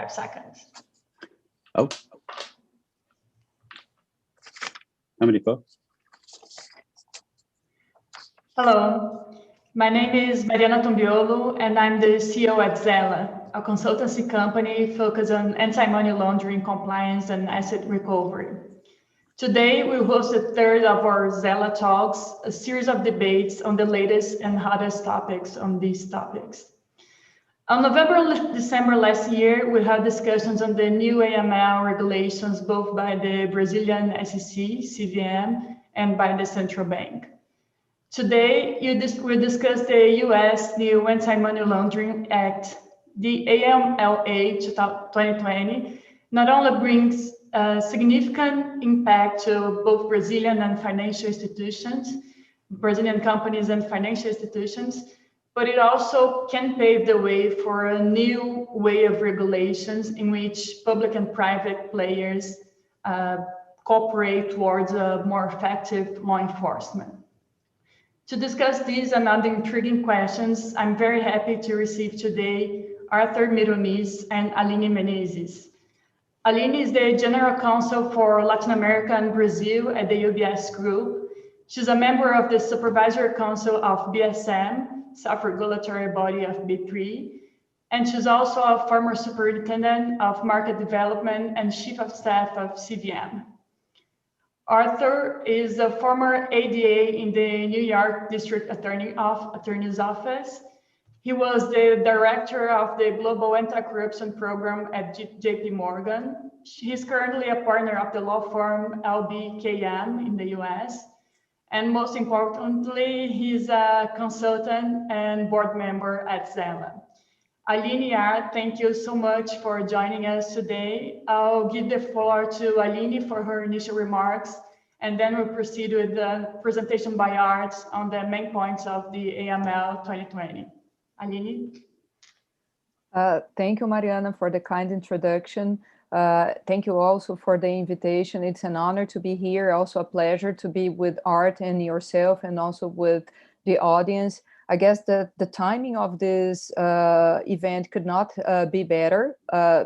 5 seconds. Oh. Americo. Hello, my name is Mariana Tombiolo, and I'm the CEO at Zella, a consultancy company focused on anti-money laundering compliance and asset recovery. Today, we host the third of our Zella Talks, a series of debates on the latest and hottest topics on these topics. On November and December last year, we had discussions on the new AML regulations, both by the Brazilian SEC, CVM, and by the central bank. Today, we discuss the US new Anti-Money Laundering Act. The AMLA 2020 not only brings significant impact to both Brazilian and financial institutions, Brazilian companies and financial institutions, but it also can pave the way for a new way of regulations in which public and private players cooperate towards a more effective law enforcement. To discuss these and other intriguing questions, I'm very happy to receive today Arthur Mironis and Aline Menezes. Aline is the General Counsel for Latin America and Brazil at the UBS Group. She's a member of the Supervisory Council of BSM, self-regulatory body of B3, and she's also a former Superintendent of Market Development and Chief of Staff of CVM. Arthur is a former ADA in the New York District Attorney's Office. He was the director of the Global Anti-Corruption Program at JP Morgan. He's currently a partner of the law firm LBKM in the US. And most importantly, he's a consultant and board member at Zella. Aline, thank you so much for joining us today. I'll give the floor to Aline for her initial remarks, and then we'll proceed with the presentation by Art on the main points of the AML 2020. Aline? Thank you, Mariana, for the kind introduction. Thank you also for the invitation. It's an honor to be here. Also a pleasure to be with Art and yourself, and also with the audience. I guess the timing of this event could not be better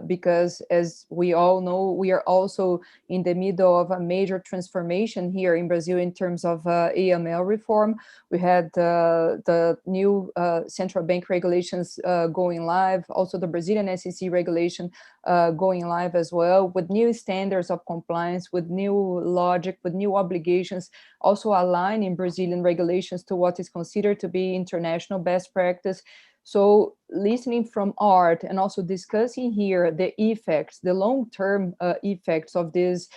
because, as we all know, we are also in the middle of a major transformation here in Brazil in terms of AML reform. We had the new central bank regulations going live, also the Brazilian SEC regulation going live as well, with new standards of compliance, with new logic, with new obligations, also aligning Brazilian regulations to what is considered to be international best practice. So listening from Art and also discussing here the effects, the long-term effects of this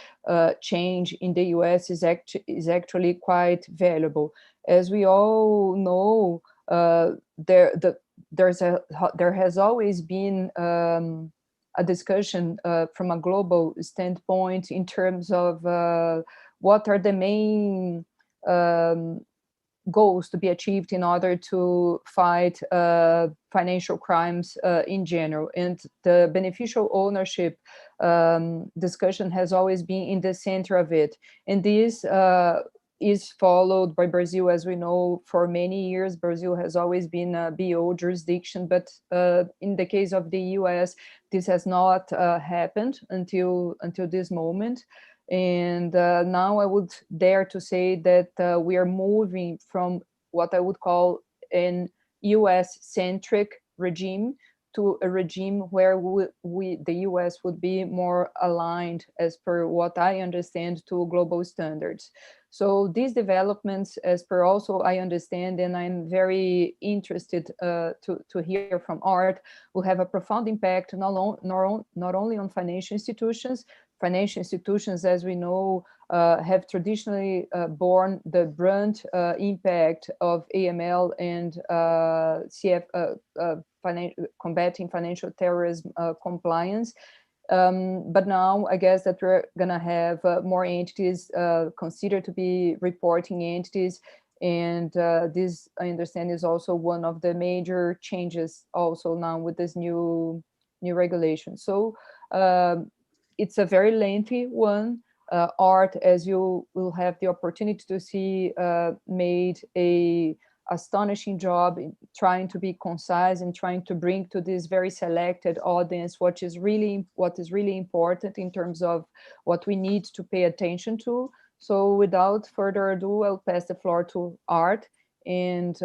change in the US is actually quite valuable. As we all know, there has always been a discussion from a global standpoint in terms of what are the main goals to be achieved in order to fight financial crimes in general. And the beneficial ownership discussion has always been in the center of it. And this is followed by Brazil, as we know, for many years. Brazil has always been a BO jurisdiction, but in the case of the US, this has not happened until this moment. And now I would dare to say that we are moving from what I would call an US-centric regime to a regime where the US would be more aligned, as per what I understand, to global standards. So these developments, as per also I understand, and I'm very interested to hear from Art, will have a profound impact not only on financial institutions. Financial institutions, as we know, have traditionally borne the brunt impact of AML and combating financial terrorism compliance. But now I guess that we're going to have more entities considered to be reporting entities. And this, I understand, is also one of the major changes also now with this new regulation. So it's a very lengthy one. Art, as you will have the opportunity to see, made a astonishing job in trying to be concise and trying to bring to this very selected audience what is really important in terms of what we need to pay attention to. So without further ado, I'll pass the floor to Art, and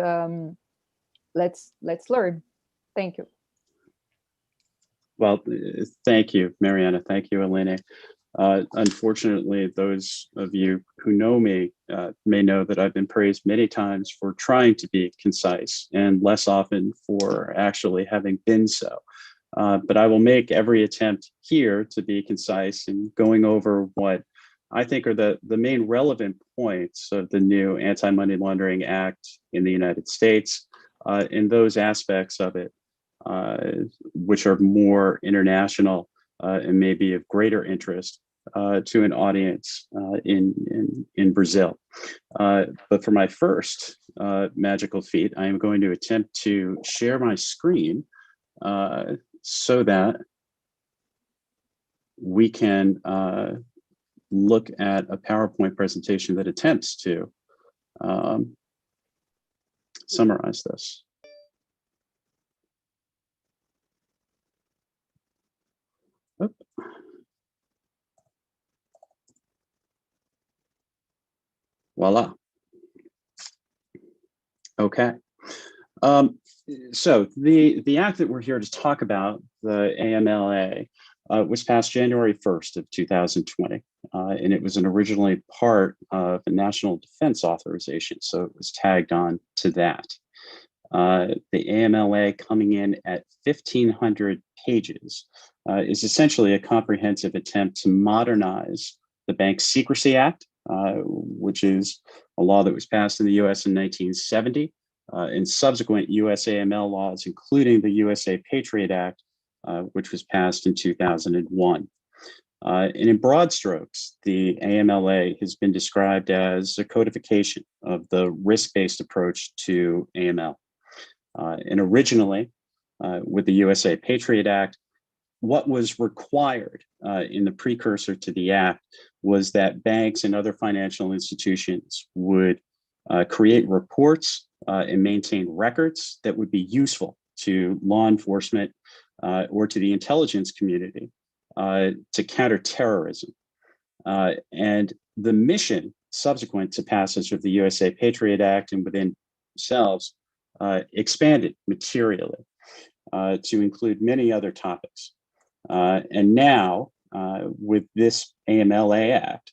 let's learn. Thank you. Well, thank you, Mariana. Thank you, Elena. Unfortunately, those of you who know me may know that I've been praised many times for trying to be concise and less often for actually having been so. But I will make every attempt here to be concise in going over what I think are the main relevant points of the new Anti-Money Laundering Act in the United States, in those aspects of it, which are more international and maybe of greater interest to an audience in Brazil. But for my first magical feat, I am going to attempt to share my screen so that we can look at a PowerPoint presentation that attempts to summarize this. Oop. Voila. Okay. So the act that we're here to talk about, the AMLA, was passed January 1st of 2020, and it was originally part of a national defense authorization, so it was tagged on to that. The AMLA, coming in at 1,500 pages, is essentially a comprehensive attempt to modernize the Bank Secrecy Act, which is a law that was passed in the US in 1970, and subsequent US AML laws, including the USA Patriot Act, which was passed in 2001. And in broad strokes, the AMLA has been described as a codification of the risk-based approach to AML. And originally, with the USA Patriot Act, what was required in the precursor to the act was that banks and other financial institutions would create reports and maintain records that would be useful to law enforcement or to the intelligence community to counter terrorism. And the mission subsequent to passage of the USA Patriot Act and within themselves expanded materially to include many other topics. And now, with this AMLA Act,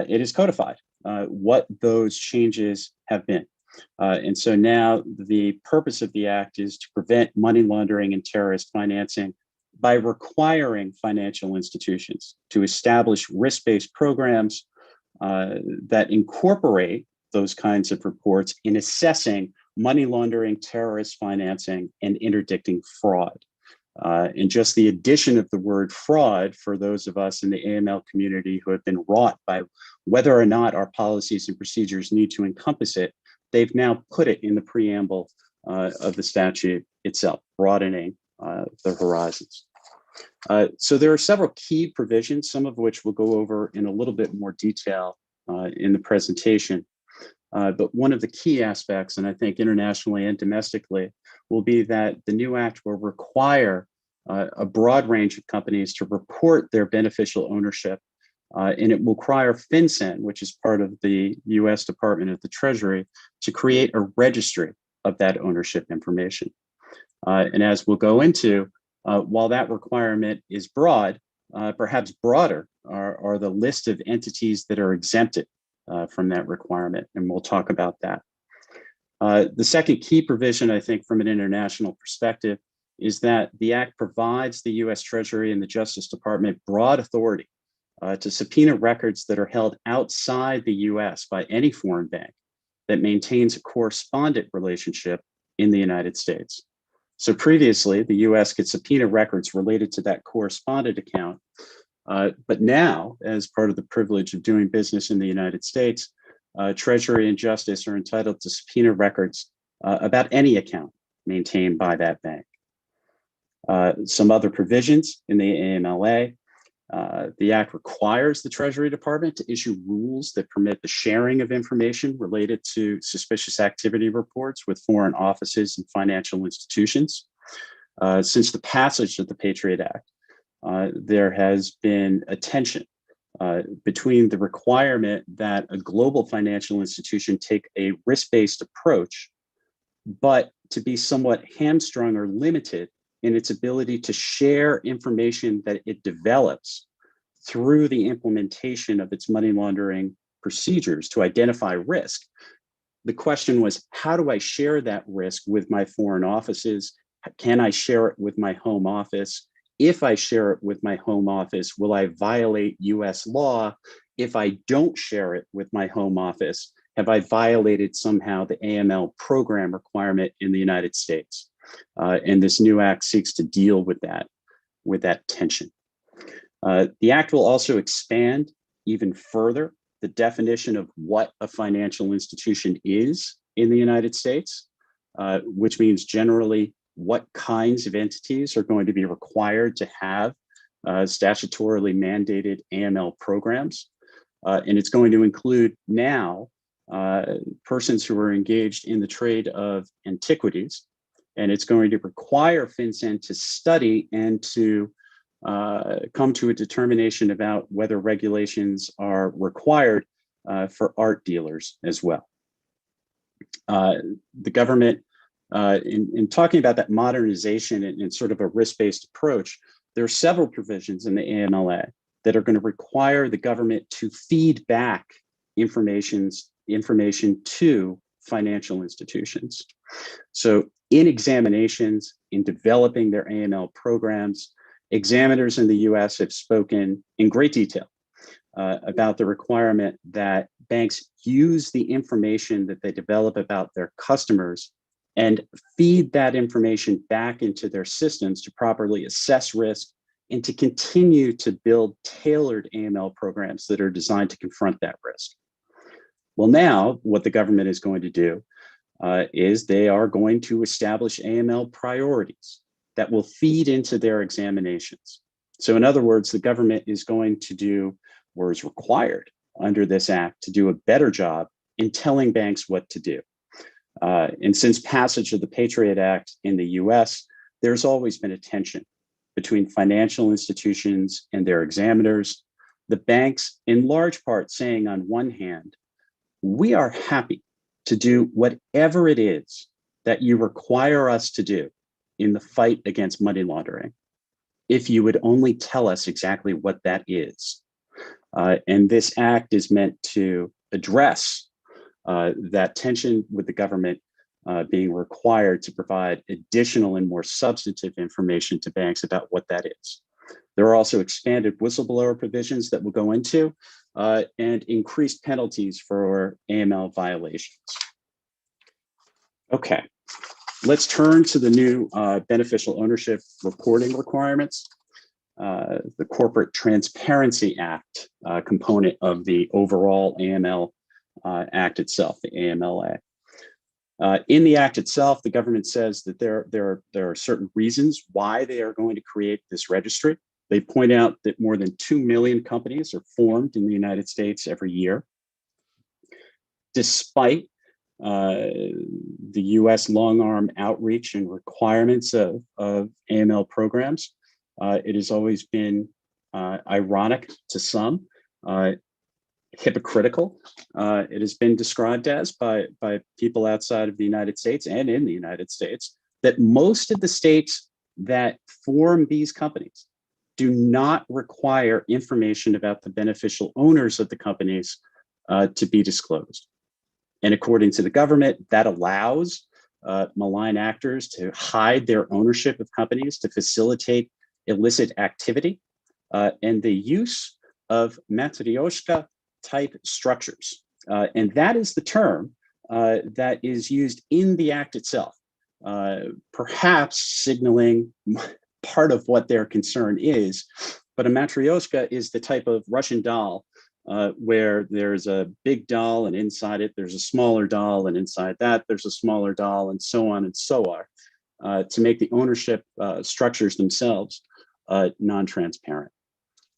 it is codified what those changes have been. And so now the purpose of the act is to prevent money laundering and terrorist financing by requiring financial institutions to establish risk-based programs that incorporate those kinds of reports in assessing money laundering, terrorist financing, and interdicting fraud. And just the addition of the word fraud for those of us in the AML community who have been wrought by whether or not our policies and procedures need to encompass it, they've now put it in the preamble of the statute itself, broadening the horizons. So there are several key provisions, some of which we'll go over in a little bit more detail in the presentation. But one of the key aspects, and I think internationally and domestically, will be that the new act will require a broad range of companies to report their beneficial ownership, and it will require FinCEN, which is part of the US Department of the Treasury, to create a registry of that ownership information. And as we'll go into, while that requirement is broad, perhaps broader are the list of entities that are exempted from that requirement, and we'll talk about that. The second key provision, I think, from an international perspective, is that the act provides the US Treasury and the Justice Department broad authority to subpoena records that are held outside the US by any foreign bank that maintains a correspondent relationship in the United States. So previously, the US could subpoena records related to that correspondent account, but now, as part of the privilege of doing business in the United States, Treasury and Justice are entitled to subpoena records about any account maintained by that bank. Some other provisions in the AMLA The Act requires the Treasury Department to issue rules that permit the sharing of information related to suspicious activity reports with foreign offices and financial institutions. Since the passage of the Patriot Act, there has been a tension between the requirement that a global financial institution take a risk-based approach, but to be somewhat hamstrung or limited in its ability to share information that it develops through the implementation of its money laundering procedures to identify risk. The question was, how do I share that risk with my foreign offices? Can I share it with my home office? If I share it with my home office, will I violate US law? If I don't share it with my home office, have I violated somehow the AML program requirement in the United States? And this new act seeks to deal with that tension. The act will also expand even further the definition of what a financial institution is in the United States, which means generally what kinds of entities are going to be required to have statutorily mandated AML programs. And it's going to include now persons who are engaged in the trade of antiquities. And it's going to require FinCEN to study and to come to a determination about whether regulations are required for art dealers as well. The government, in talking about that modernization and sort of a risk-based approach, there are several provisions in the AMLA that are going to require the government to feed back information to financial institutions. So in examinations, in developing their AML programs, examiners in the US have spoken in great detail about the requirement that banks use the information that they develop about their customers and feed that information back into their systems to properly assess risk and to continue to build tailored AML programs that are designed to confront that risk. Well, now what the government is going to do is they are going to establish AML priorities that will feed into their examinations. So in other words, the government is going to do, or is required under this act, to do a better job in telling banks what to do. And since passage of the Patriot Act in the US, there's always been a tension between financial institutions and their examiners. The banks, in large part, saying on one hand, we are happy to do whatever it is that you require us to do in the fight against money laundering, if you would only tell us exactly what that is. And this act is meant to address that tension with the government being required to provide additional and more substantive information to banks about what that is. There are also expanded whistleblower provisions that we'll go into and increased penalties for AML violations. Okay, let's turn to the new beneficial ownership reporting requirements. The Corporate Transparency Act component of the overall AML Act itself, the AMLA. In the act itself, the government says that there are certain reasons why they are going to create this registry. They point out that more than 2 million companies are formed in the United States every year. Despite the US long-arm outreach and requirements of AML programs, it has always been ironic to some, hypocritical. It has been described as by people outside of the United States and in the United States that most of the states that form these companies do not require information about the beneficial owners of the companies to be disclosed. And according to the government, that allows malign actors to hide their ownership of companies to facilitate illicit activity and the use of matryoshka type structures. And that is the term that is used in the act itself, perhaps signaling part of what their concern is. But a matryoshka is the type of Russian doll where there's a big doll and inside it there's a smaller doll, and inside that there's a smaller doll, and so on and so on, to make the ownership structures themselves non-transparent.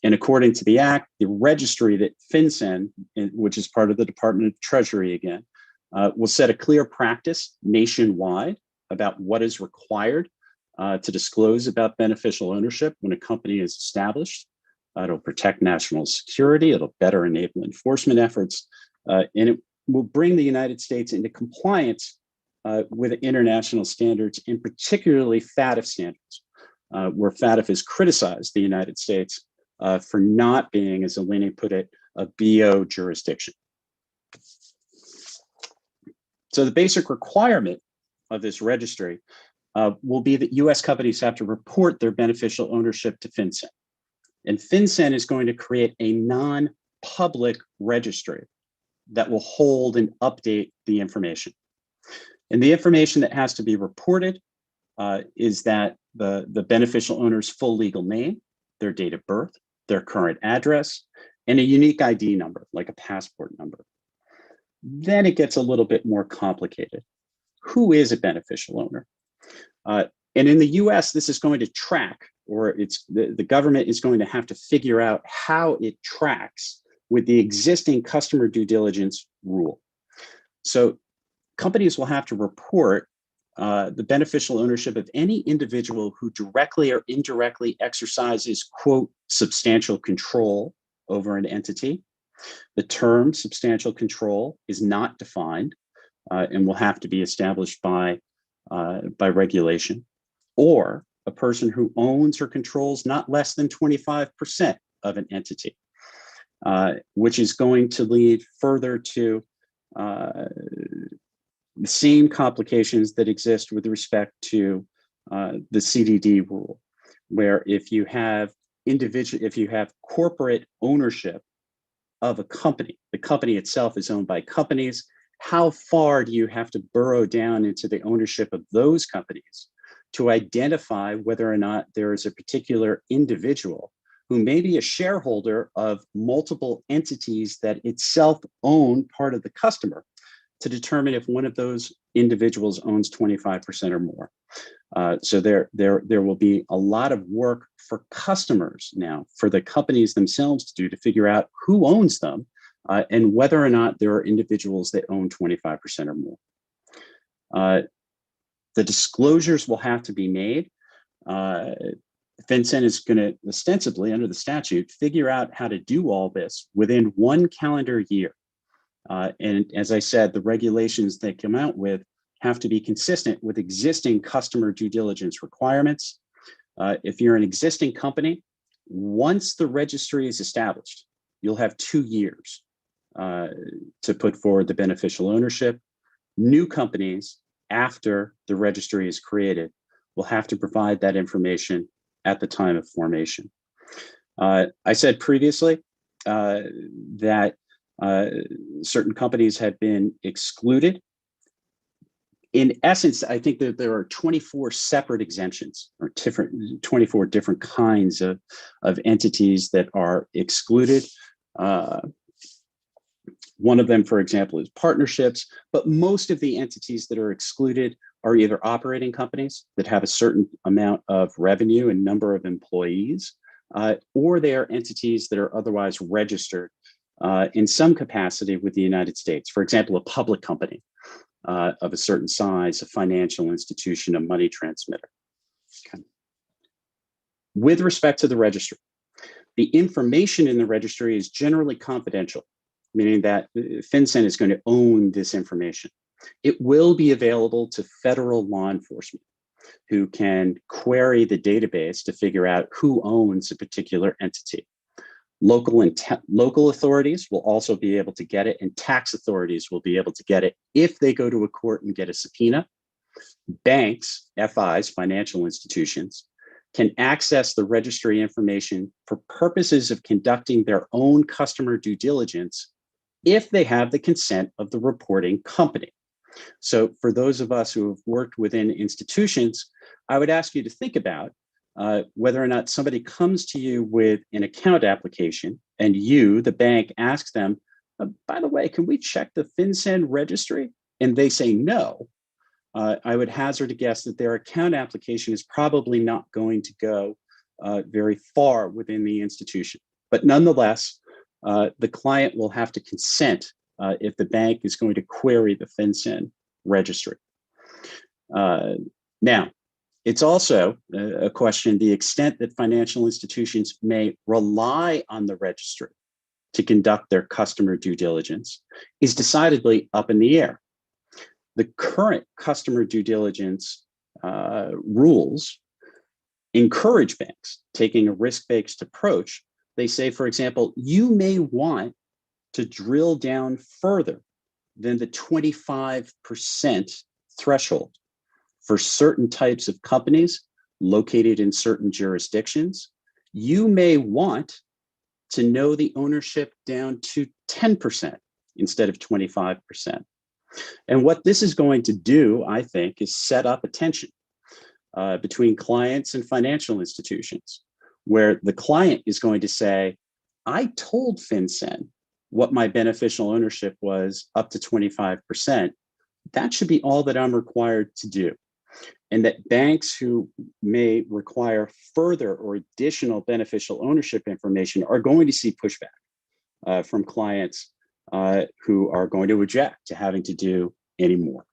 And according to the Act, the registry that FinCEN, which is part of the Department of Treasury again, will set a clear practice nationwide about what is required to disclose about beneficial ownership when a company is established. It'll protect national security, it'll better enable enforcement efforts, and it will bring the United States into compliance with international standards, and particularly FATF standards, where FATF has criticized the United States for not being, as Eleni put it, a BO jurisdiction. So the basic requirement of this registry will be that US companies have to report their beneficial ownership to FinCEN. And FinCEN is going to create a non-public registry that will hold and update the information. And the information that has to be reported is that the beneficial owner's full legal name, their date of birth, their current address, and a unique ID number, like a passport number. Then it gets a little bit more complicated. Who is a beneficial owner? And in the US, this is going to track, or the government is going to have to figure out how it tracks with the existing customer due diligence rule. So companies will have to report the beneficial ownership of any individual who directly or indirectly exercises, quote, substantial control over an entity. The term substantial control is not defined and will have to be established by regulation, or a person who owns or controls not less than 25% of an entity, which is going to lead further to the same complications that exist with respect to the CDD rule, where if you have corporate ownership of a company, the company itself is owned by companies, how far do you have to burrow down into the ownership of those companies to identify whether or not there is a particular individual who may be a shareholder of multiple entities that itself own part of the customer, to determine if one of those individuals owns 25% or more. So there will be a lot of work for customers now, for the companies themselves to do, to figure out who owns them and whether or not there are individuals that own 25% or more. The disclosures will have to be made. FinCEN is going to ostensibly, under the statute, figure out how to do all this within 1 calendar year. And as I said, the regulations they come out with have to be consistent with existing customer due diligence requirements. If you're an existing company, once the registry is established, you'll have 2 years to put forward the beneficial ownership. New companies, after the registry is created, will have to provide that information at the time of formation. I said previously that certain companies have been excluded. In essence, I think that there are 24 separate exemptions, or 24 different kinds of entities that are excluded. One of them, for example, is partnerships, but most of the entities that are excluded are either operating companies that have a certain amount of revenue and number of employees, or they are entities that are otherwise registered in some capacity with the United States. For example, a public company of a certain size, a financial institution, a money transmitter. Okay. With respect to the registry, the information in the registry is generally confidential, meaning that FinCEN is going to own this information. It will be available to federal law enforcement, who can query the database to figure out who owns a particular entity. Local authorities will also be able to get it, and tax authorities will be able to get it if they go to a court and get a subpoena. Banks, FIs, financial institutions, can access the registry information for purposes of conducting their own customer due diligence if they have the consent of the reporting company. So for those of us who have worked within institutions, I would ask you to think about whether or not somebody comes to you with an account application and you, the bank, asks them, by the way, can we check the FinCEN registry? And they say no. I would hazard a guess that their account application is probably not going to go very far within the institution. But nonetheless, the client will have to consent if the bank is going to query the FinCEN registry. Now, it's also a question, the extent that financial institutions may rely on the registry to conduct their customer due diligence is decidedly up in the air. The current customer due diligence rules encourage banks taking a risk-based approach. They say, for example, you may want to drill down further than the 25% threshold for certain types of companies located in certain jurisdictions. You may want to know the ownership down to 10% instead of 25%. And what this is going to do, I think, is set up a tension between clients and financial institutions, where the client is going to say, I told FinCEN what my beneficial ownership was up to 25%. That should be all that I'm required to do. And that banks who may require further or additional beneficial ownership information are going to see pushback from clients who are going to object to having to do any more.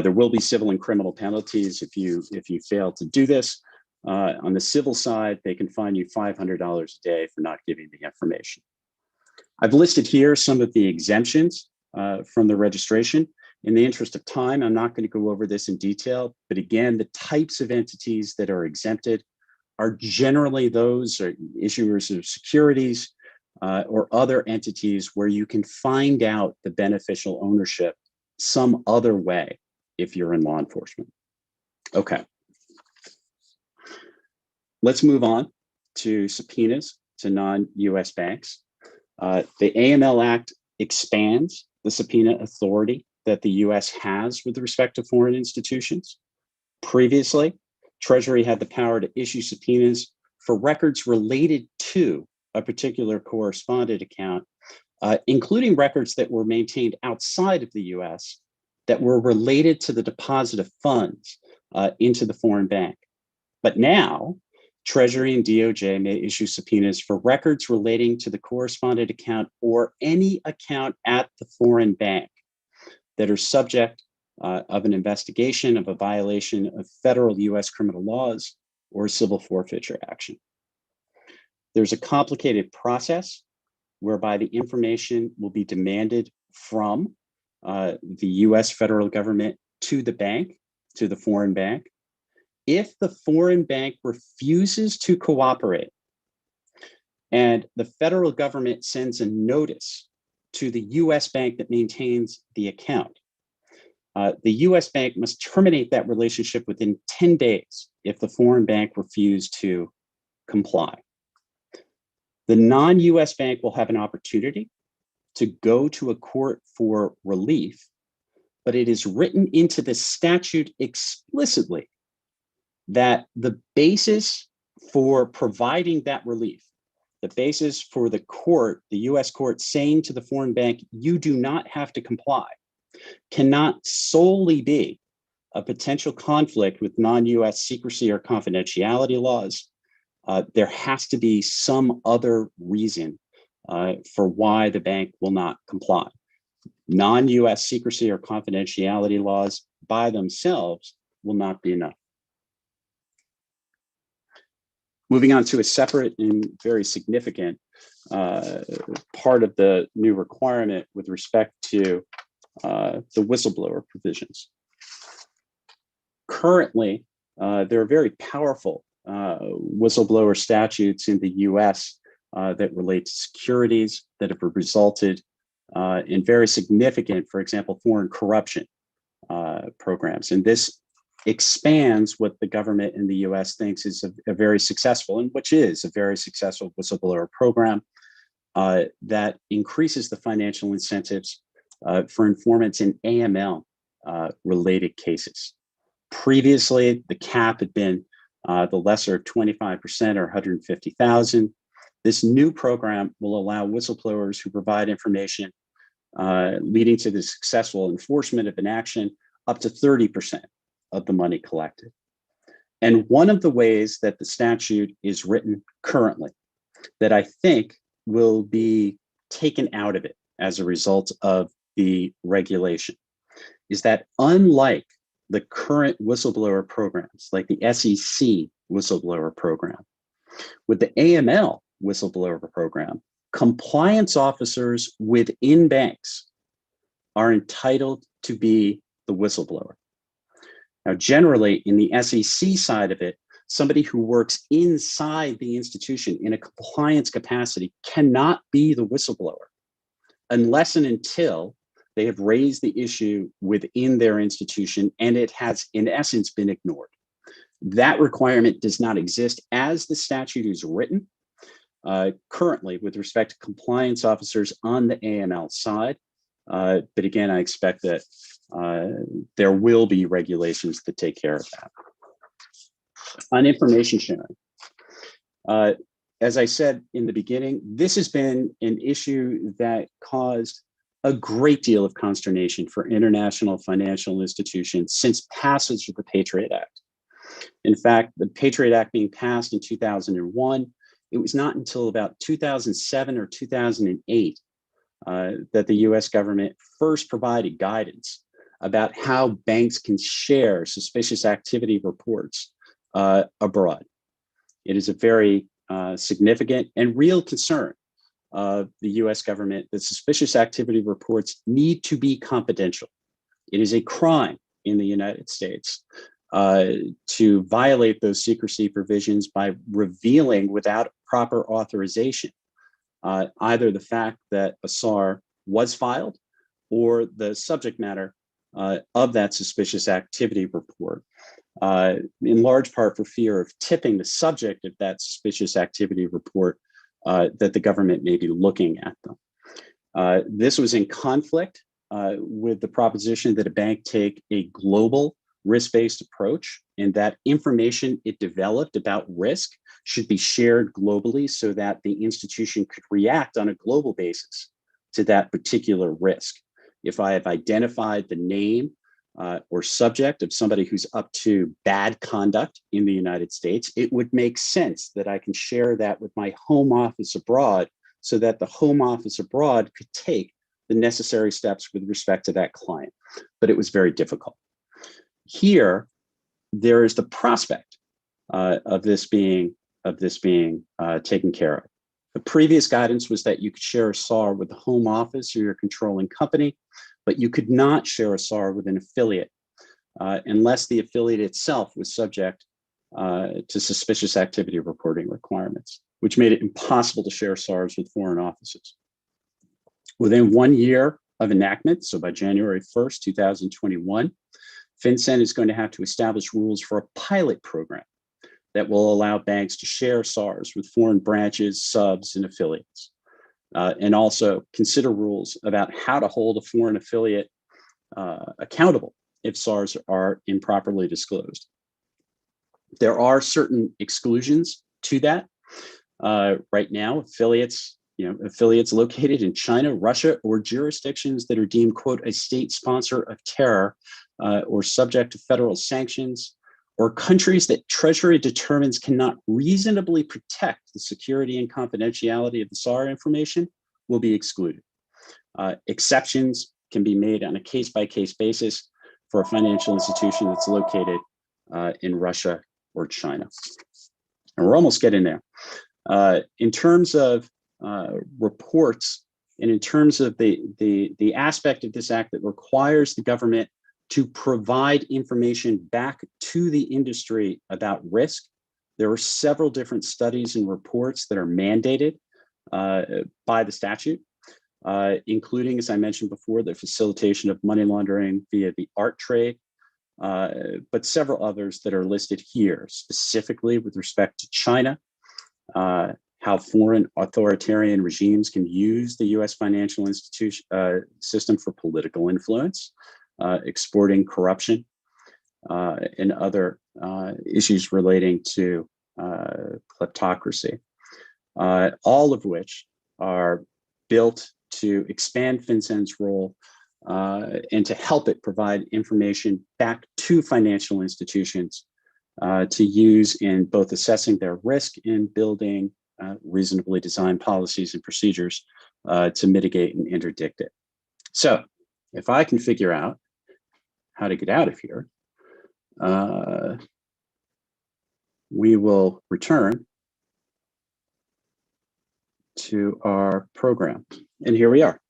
There will be civil and criminal penalties if you fail to do this. On the civil side, they can fine you $500 a day for not giving the information. I've listed here some of the exemptions from the registration. In the interest of time, I'm not going to go over this in detail, but again, the types of entities that are exempted are generally those are issuers of securities or other entities where you can find out the beneficial ownership some other way if you're in law enforcement. Okay. Let's move on to subpoenas to non-US banks. The AML Act expands the subpoena authority that the US has with respect to foreign institutions. Previously, Treasury had the power to issue subpoenas for records related to a particular correspondent account, including records that were maintained outside of the US that were related to the deposit of funds into the foreign bank. But now, Treasury and DOJ may issue subpoenas for records relating to the correspondent account or any account at the foreign bank that are subject of an investigation of a violation of federal US criminal laws or civil forfeiture action. There's a complicated process whereby the information will be demanded from the US federal government to the bank, to the foreign bank. If the foreign bank refuses to cooperate and the federal government sends a notice to the US bank that maintains the account, the US bank must terminate that relationship within 10 days if the foreign bank refused to comply. The non-US bank will have an opportunity to go to a court for relief, but it is written into the statute explicitly that the basis for providing that relief, the basis for the court, the US court saying to the foreign bank, you do not have to comply, cannot solely be a potential conflict with non-US secrecy or confidentiality laws. There has to be some other reason for why the bank will not comply. Non-US secrecy or confidentiality laws by themselves will not be enough. Moving on to a separate and very significant part of the new requirement with respect to the whistleblower provisions. Currently, there are very powerful whistleblower statutes in the US that relate to securities that have resulted in very significant, for example, foreign corruption programs. And this expands what the government in the US thinks is a very successful, and which is a very successful whistleblower program that increases the financial incentives for informants in AML related cases. Previously, the cap had been the lesser 25% or 150,000. This new program will allow whistleblowers who provide information leading to the successful enforcement of an action up to 30% of the money collected. And one of the ways that the statute is written currently that I think will be taken out of it as a result of the regulation is that unlike the current whistleblower programs, like the SEC whistleblower program, with the AML whistleblower program, compliance officers within banks are entitled to be the whistleblower. Now, generally in the SEC side of it, somebody who works inside the institution in a compliance capacity cannot be the whistleblower unless and until they have raised the issue within their institution and it has in essence been ignored. That requirement does not exist as the statute is written currently with respect to compliance officers on the AML side. But again, I expect that there will be regulations that take care of that. On information sharing, as I said in the beginning, this has been an issue that caused a great deal of consternation for international financial institutions since passage of the Patriot Act. In fact, the Patriot Act being passed in 2001, it was not until about 2007 or 2008 that the US government first provided guidance about how banks can share suspicious activity reports abroad. It is a very significant and real concern of the US government that suspicious activity reports need to be confidential. It is a crime in the United States to violate those secrecy provisions by revealing without proper authorization either the fact that a SAR was filed or the subject matter of that suspicious activity report, in large part for fear of tipping the subject of that suspicious activity report that the government may be looking at them. This was in conflict with the proposition that a bank take a global risk-based approach and that information it developed about risk should be shared globally so that the institution could react on a global basis to that particular risk. If I have identified the name or subject of somebody who's up to bad conduct in the United States, it would make sense that I can share that with my home office abroad so that the home office abroad could take the necessary steps with respect to that client. But it was very difficult. Here, there is the prospect of this being taken care of. The previous guidance was that you could share a SAR with the home office or your controlling company, but you could not share a SAR with an affiliate unless the affiliate itself was subject to suspicious activity reporting requirements, which made it impossible to share SARs with foreign offices. Within 1 year of enactment, so by January 1st, 2021, FinCEN is going to have to establish rules for a pilot program that will allow banks to share SARs with foreign branches, subs, and affiliates, and also consider rules about how to hold a foreign affiliate accountable if SARs are improperly disclosed. There are certain exclusions to that. Right now, affiliates located in China, Russia, or jurisdictions that are deemed, quote, a state sponsor of terror or subject to federal sanctions, or countries that Treasury determines cannot reasonably protect the security and confidentiality of the SAR information will be excluded. Exceptions can be made on a case-by-case basis for a financial institution that's located in Russia or China. And we're almost getting there. In terms of reports, and in terms of the aspect of this act that requires the government to provide information back to the industry about risk, there are several different studies and reports that are mandated by the statute, including, as I mentioned before, the facilitation of money laundering via the art trade, but several others that are listed here, specifically with respect to China, how foreign authoritarian regimes can use the US financial institution system for political influence, exporting corruption, and other issues relating to kleptocracy, all of which are built to expand FinCEN's role and to help it provide information back to financial institutions to use in both assessing their risk and building reasonably designed policies and procedures to mitigate and interdict it. So if I can figure out how to get out of here, we will return to our program. And here we are.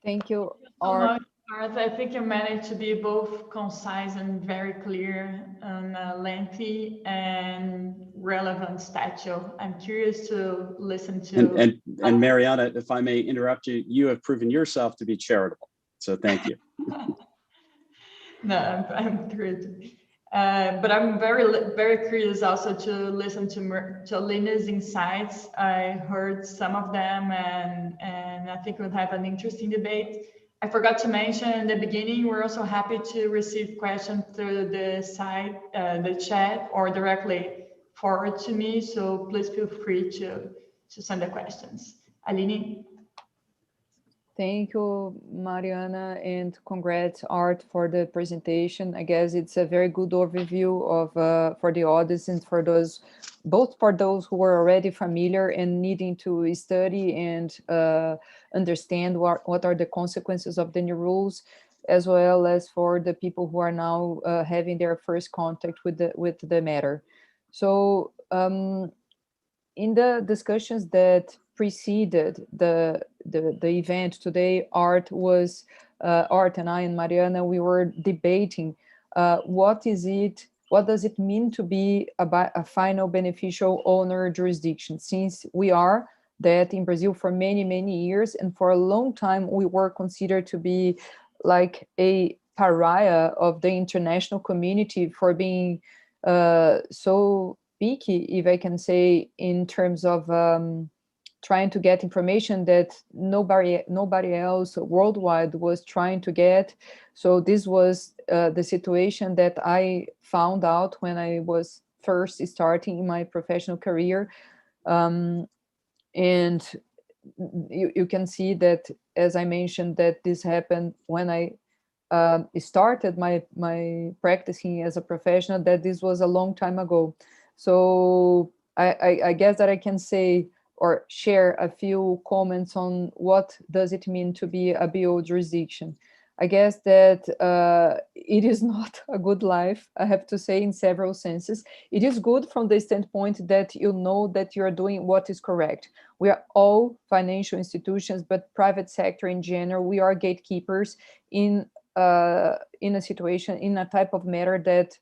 Thank you, So Art. much, Art. I think you managed to be both concise and very clear and lengthy and relevant statute. I'm curious to listen to. And Mariana, if I may interrupt you, you have proven yourself to be charitable. So thank you. No, I'm thrilled. But I'm very curious also to listen to Alina's insights. I heard some of them, and I think we'll have an interesting debate. I forgot to mention in the beginning, we're also happy to receive questions through the site, the chat, or directly forward to me. So please feel free to send the questions. Aline? Thank you, Mariana, and congrats, Art, for the presentation. I guess it's a very good overview of for the audience and for those, both for those who are already familiar and needing to study and understand what are the consequences of the new rules, as well as for the people who are now having their first contact with the matter. So in the discussions that preceded the event today, Art and I and Mariana, we were debating what does it mean to be a final beneficial owner jurisdiction, since we are that in Brazil for many, many years, and for a long time we were considered to be like a pariah of the international community for being so picky, if I can say, in terms of trying to get information that nobody else worldwide was trying to get. So this was the situation that I found out when I was first starting in my professional career. And you can see that, as I mentioned, that this happened when I started my practicing as a professional, that this was a long time ago. So I guess that I can say or share a few comments on what does it mean to be a BO jurisdiction. I guess that it is not a good life, I have to say, in several senses. It is good from the standpoint that you know that you're doing what is correct. We are all financial institutions, but private sector in general, we are gatekeepers in a situation, in a type of matter that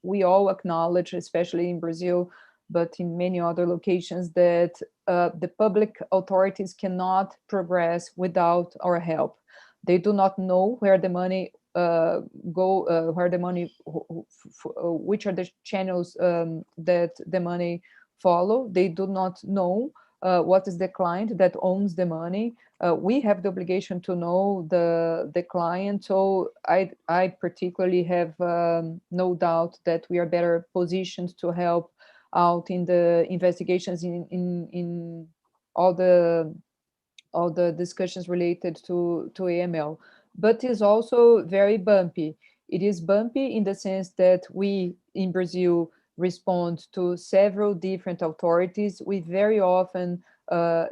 we all acknowledge, especially in Brazil, but in many other locations, that the public authorities cannot progress without our help. They do not know where the money which are the channels that the money follow. They do not know what is the client that owns the money. We have the obligation to know the client. So I particularly have no doubt that we are better positioned to help out in the investigations in all the discussions related to AML. But it's also very bumpy. It is bumpy in the sense that we in Brazil respond to several different authorities. We very often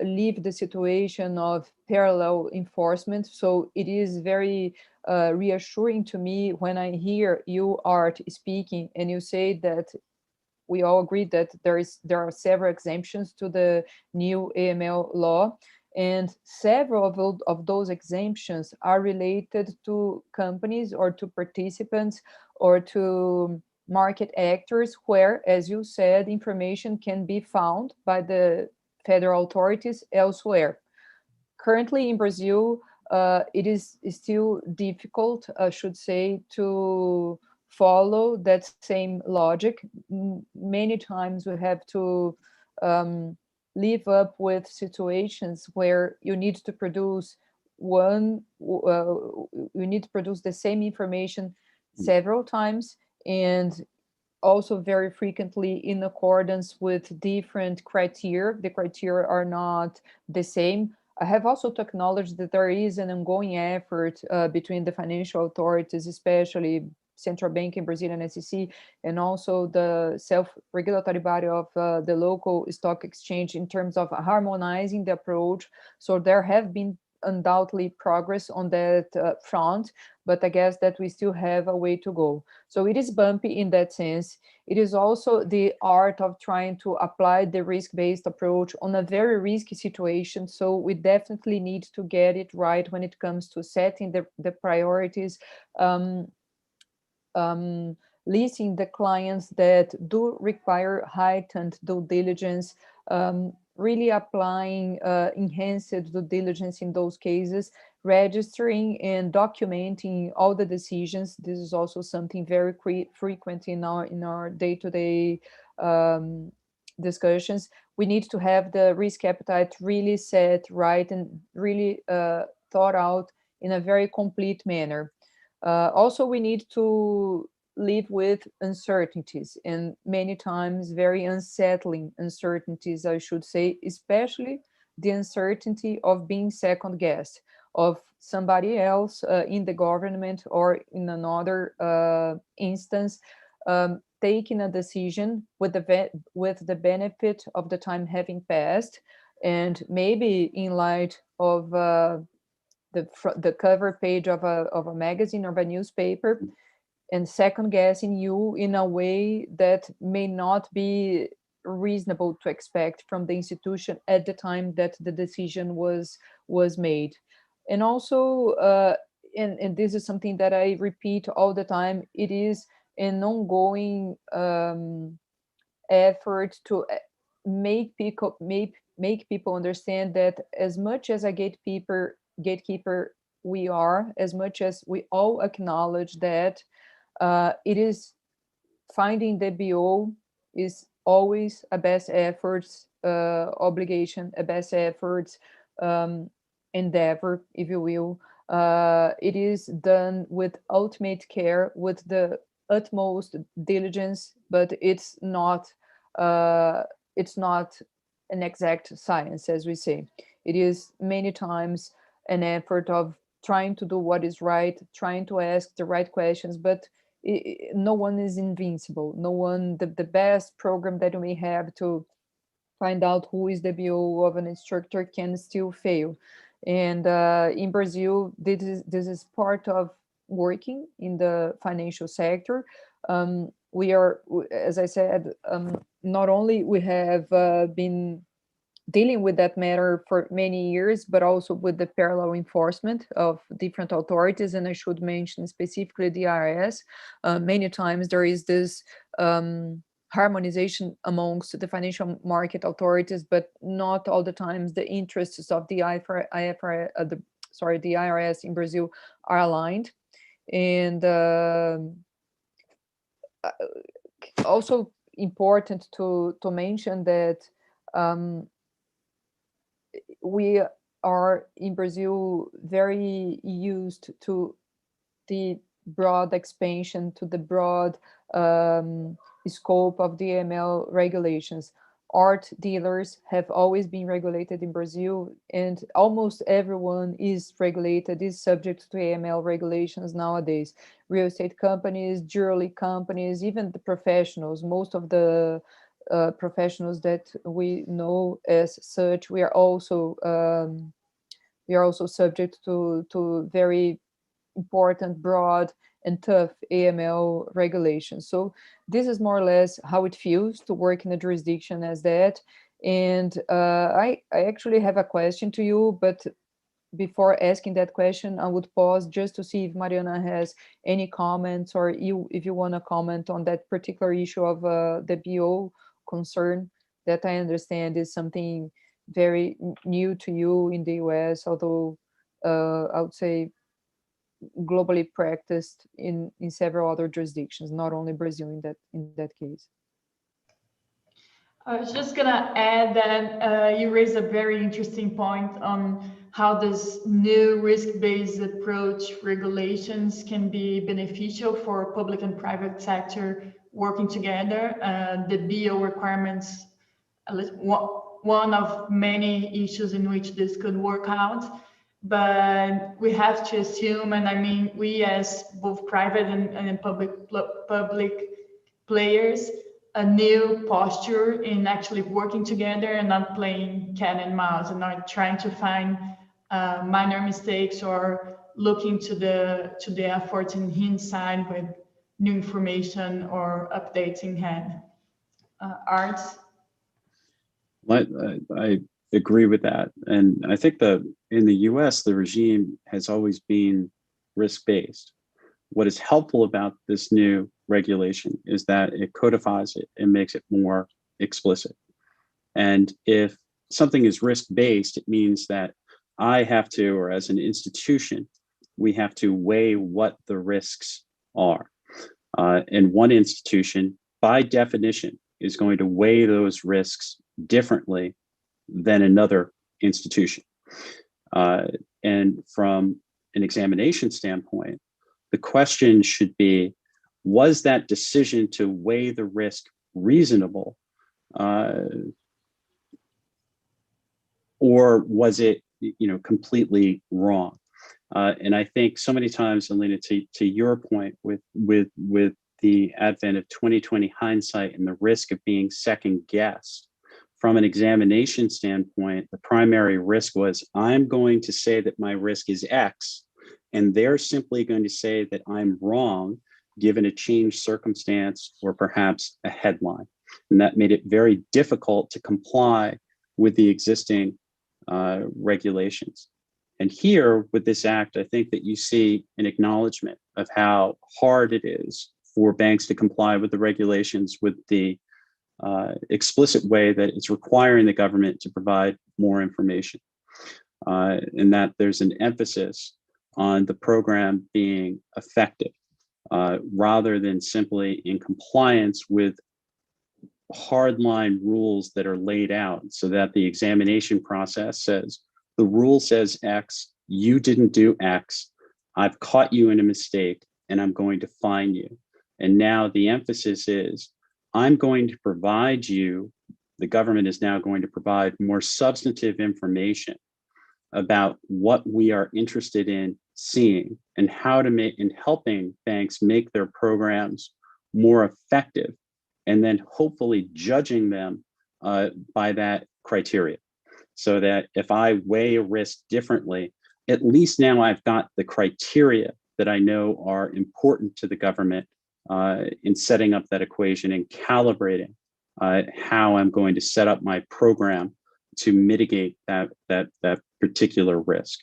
leave the situation of parallel enforcement. So it is very reassuring to me when I hear you, Art, speaking, and you say that we all agree that there are several exemptions to the new AML law, and several of those exemptions are related to companies or to participants or to market actors where, as you said, information can be found by the federal authorities elsewhere. Currently in Brazil, it is still difficult, I should say, to follow that same logic. Many times we have to live up with situations where you need to produce the same information several times, and also very frequently in accordance with different criteria. The criteria are not the same. I have also to acknowledge that there is an ongoing effort between the financial authorities, especially central bank in Brazil and SEC, and also the self-regulatory body of the local stock exchange in terms of harmonizing the approach. So there have been undoubtedly progress on that front, but I guess that we still have a way to go. So it is bumpy in that sense. It is also the art of trying to apply the risk-based approach on a very risky situation. So we definitely need to get it right when it comes to setting the priorities, listing the clients that do require heightened due diligence, really applying enhanced due diligence in those cases, registering and documenting all the decisions. This is also something very frequent in our day-to-day discussions. We need to have the risk appetite really set right and really thought out in a very complete manner. Also, we need to live with uncertainties, and many times very unsettling uncertainties, I should say, especially the uncertainty of being second guessed, of somebody else in the government or in another instance taking a decision with the benefit of the time having passed, and maybe in light of the cover page of a magazine or a newspaper, and second guessing you in a way that may not be reasonable to expect from the institution at the time that the decision was made. And also, and this is something that I repeat all the time, it is an ongoing effort to make people understand that as much as a gatekeeper we are, as much as we all acknowledge that it is finding the BO is always a best efforts obligation, a best efforts endeavor, if you will. It is done with ultimate care, with the utmost diligence, but it's not an exact science, as we say. It is many times an effort of trying to do what is right, trying to ask the right questions, but no one is invincible. No one, the best program that you may have to find out who is the BO of an instructor can still fail. And in Brazil, this is part of working in the financial sector. We are, as I said, not only we have been dealing with that matter for many years, but also with the parallel enforcement of different authorities. And I should mention specifically the IRS. Many times there is this harmonization amongst the financial market authorities, but not all the times the interests of the IRS in Brazil are aligned. And also important to mention that we are in Brazil very used to the broad expansion, to the broad scope of the AML regulations. Art dealers have always been regulated in Brazil, and almost everyone is regulated, is subject to AML regulations nowadays. Real estate companies, jewelry companies, even the professionals, most of the professionals that we know as such, we are also subject to very important, broad, and tough AML regulations. So this is more or less how it feels to work in a jurisdiction as that. And I actually have a question to you, but before asking that question, I would pause just to see if Mariana has any comments, or if you want to comment on that particular issue of the BO concern that I understand is something very new to you in the US, although I would say globally practiced in several other jurisdictions, not only Brazil in that case. I was just going to add that you raised a very interesting point on how this new risk-based approach regulations can be beneficial for public and private sector working together. The BO requirements, one of many issues in which this could work out. but we have to assume, and I mean, we as both private and public players, a new posture in actually working together and not playing cat and mouse and not trying to find minor mistakes or looking to the efforts in hindsight with new information or updates in hand. Arts? I agree with that. And I think in the US, the regime has always been risk-based. What is helpful about this new regulation is that it codifies it and makes it more explicit. And if something is risk-based, it means that I have to, or as an institution, we have to weigh what the risks are. And one institution, by definition, is going to weigh those risks differently than another institution. And from an examination standpoint, the question should be, was that decision to weigh the risk reasonable? Or was it, completely wrong? And I think so many times, Alina, to your point, with the advent of 2020 hindsight and the risk of being second guessed, from an examination standpoint, the primary risk was, I'm going to say that my risk is X, and they're simply going to say that I'm wrong, given a changed circumstance or perhaps a headline. And that made it very difficult to comply with the existing regulations. And here with this act, I think that you see an acknowledgement of how hard it is for banks to comply with the regulations with the explicit way that it's requiring the government to provide more information. And that there's an emphasis on the program being effective rather than simply in compliance with hardline rules that are laid out, so that the examination process says, the rule says X, you didn't do X, I've caught you in a mistake, and I'm going to fine you. And now the emphasis is, I'm going to provide you, the government is now going to provide more substantive information about what we are interested in seeing and how to make, in helping banks make their programs more effective, and then hopefully judging them by that criteria. So that if I weigh a risk differently, at least now I've got the criteria that I know are important to the government in setting up that equation and calibrating how I'm going to set up my program to mitigate that particular risk.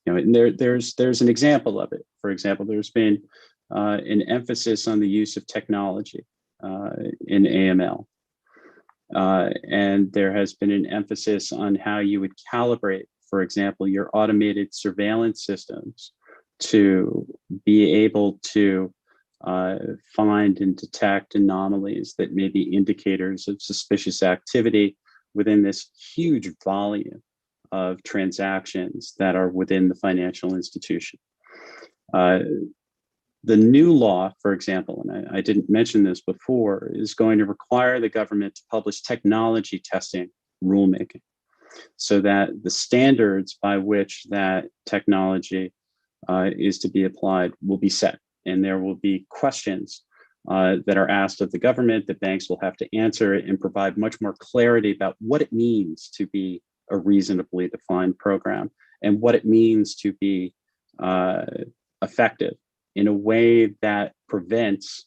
And there's an example of it. For example, there's been an emphasis on the use of technology in AML. And there has been an emphasis on how you would calibrate, for example, your automated surveillance systems to be able to find and detect anomalies that may be indicators of suspicious activity within this huge volume of transactions that are within the financial institution. The new law, for example, and I didn't mention this before, is going to require the government to publish technology testing rulemaking, so that the standards by which that technology is to be applied will be set. And there will be questions that are asked of the government that banks will have to answer and provide much more clarity about what it means to be a reasonably defined program and what it means to be effective in a way that prevents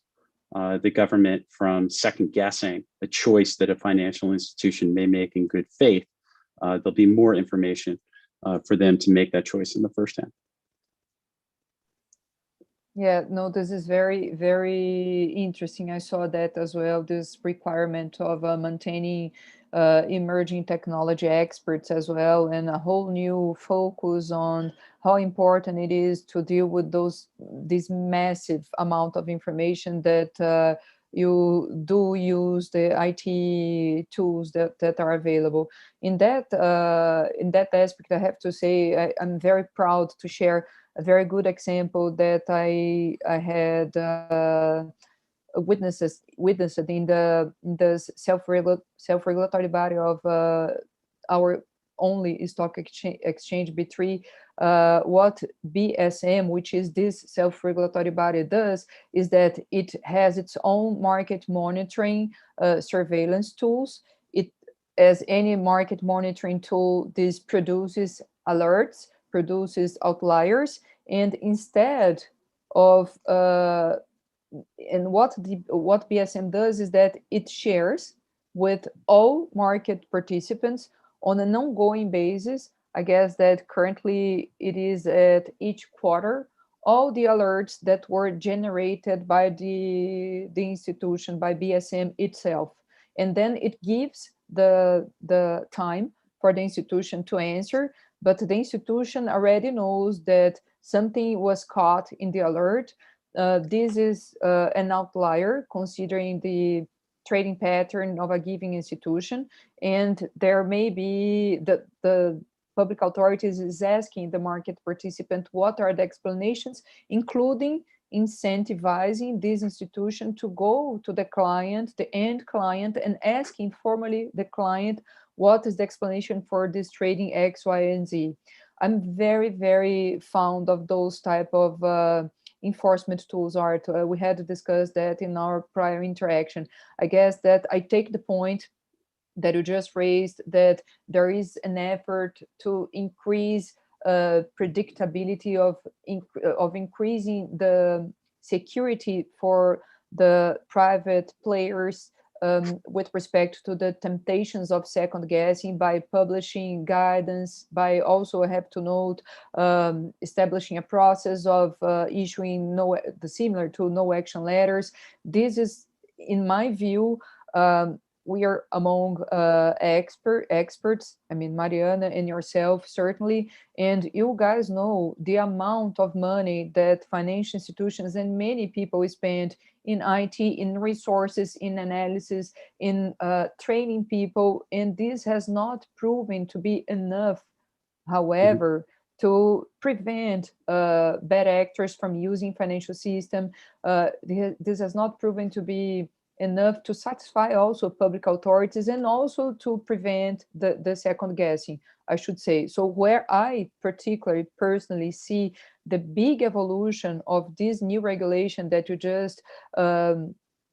the government from second guessing a choice that a financial institution may make in good faith. There'll be more information for them to make that choice in the first hand. Yeah, no, this is very, very interesting. I saw that as well, this requirement of maintaining emerging technology experts as well, and a whole new focus on how important it is to deal with this massive amount of information that you do use the IT tools that are available. In that aspect, I have to say I'm very proud to share a very good example that I had witnessed in the self-regulatory body of our only stock exchange B3, what BSM, which is this self-regulatory body, does is that it has its own market monitoring surveillance tools. It, as any market monitoring tool, this produces alerts, produces outliers, and instead of and what BSM does is that it shares with all market participants on an ongoing basis. I guess that currently it is at each quarter, all the alerts that were generated by the institution, by BSM itself. And then it gives the time for the institution to answer, but the institution already knows that something was caught in the alert. This is an outlier considering the trading pattern of a given institution, and there may be the public authorities is asking the market participant what are the explanations, including incentivizing this institution to go to the client, the end client, and asking formally the client what is the explanation for this trading X, Y, and Z. I'm very, very fond of those type of enforcement tools, Art. We had to discuss that in our prior interaction. I guess that I take the point that you just raised, that there is an effort to increase predictability of increasing the security for the private players with respect to the temptations of second guessing by publishing guidance, by also, I have to note, establishing a process of issuing similar to no action letters. This is, in my view, we are among experts. I mean, Mariana and yourself, certainly. And you guys know the amount of money that financial institutions and many people spend in IT, in resources, in analysis, in training people. And this has not proven to be enough, however, to prevent bad actors from using financial system. This has not proven to be enough to satisfy also public authorities and also to prevent the second guessing, I should say. So where I particularly personally see the big evolution of this new regulation that you just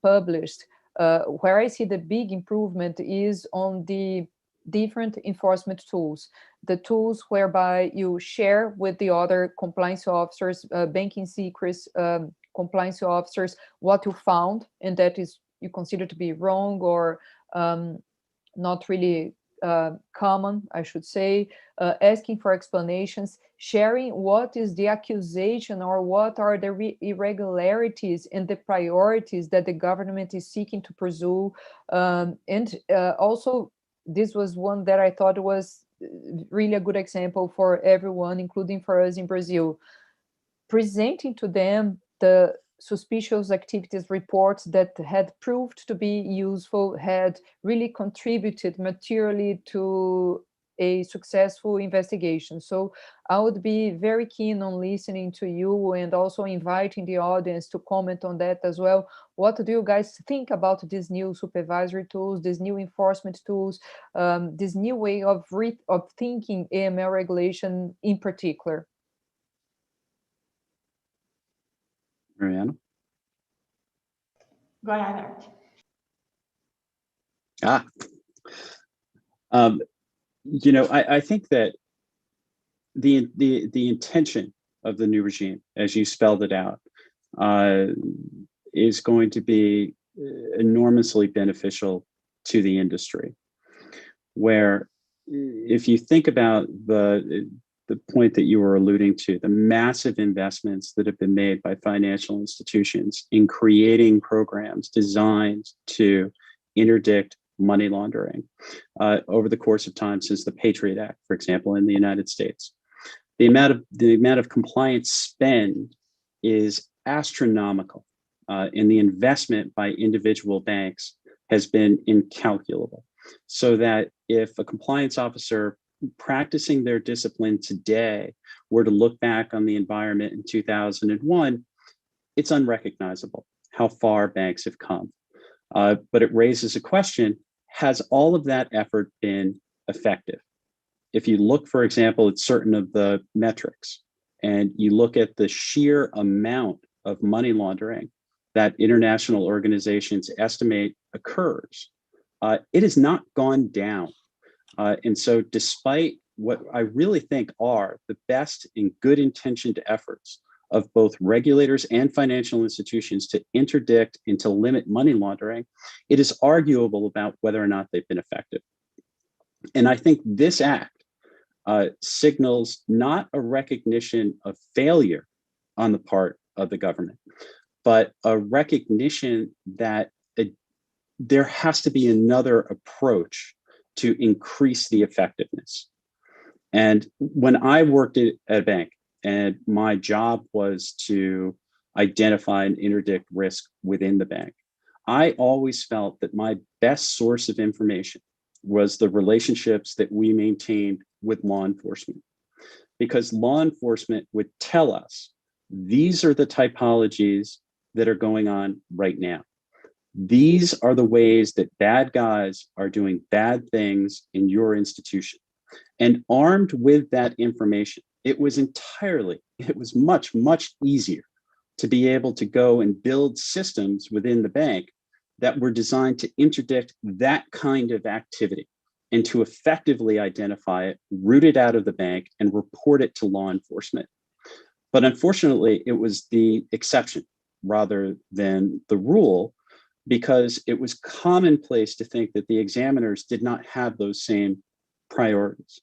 published, where I see the big improvement is on the different enforcement tools, the tools whereby you share with the other compliance officers, banking secrets, compliance officers, what you found, and that is you consider to be wrong or not really common, I should say, asking for explanations, sharing what is the accusation or what are the irregularities and the priorities that the government is seeking to pursue. And also, this was one that I thought was really a good example for everyone, including for us in Brazil, presenting to them the suspicious activities reports that had proved to be useful, had really contributed materially to a successful investigation. So I would be very keen on listening to you and also inviting the audience to comment on that as well. What do you guys think about these new supervisory tools, these new enforcement tools, this new way of thinking AML regulation in particular? Mariana? Go ahead, Art. You know, I think that the intention of the new regime, as you spelled it out, is going to be enormously beneficial to the industry. Where, if you think about the point that you were alluding to, the massive investments that have been made by financial institutions in creating programs designed to interdict money laundering over the course of time since the Patriot Act, for example, in the United States. The amount of compliance spend is astronomical, and the investment by individual banks has been incalculable. So that if a compliance officer practicing their discipline today were to look back on the environment in 2001, it's unrecognizable how far banks have come. But it raises a question: has all of that effort been effective. If you look, for example, at certain of the metrics, and you look at the sheer amount of money laundering that international organizations estimate occurs, it has not gone down. And so despite what I really think are the best and good intentioned efforts of both regulators and financial institutions to interdict and to limit money laundering, it is arguable about whether or not they've been effective. And I think this act signals not a recognition of failure on the part of the government, but a recognition that there has to be another approach to increase the effectiveness. And when I worked at a bank, and my job was to identify and interdict risk within the bank, I always felt that my best source of information was the relationships that we maintained with law enforcement, because law enforcement would tell us, these are the typologies that are going on right now. These are the ways that bad guys are doing bad things in your institution. And armed with that information, it was much, much easier to be able to go and build systems within the bank that were designed to interdict that kind of activity and to effectively identify it, root it out of the bank, and report it to law enforcement. But unfortunately, it was the exception rather than the rule, because it was commonplace to think that the examiners did not have those same priorities,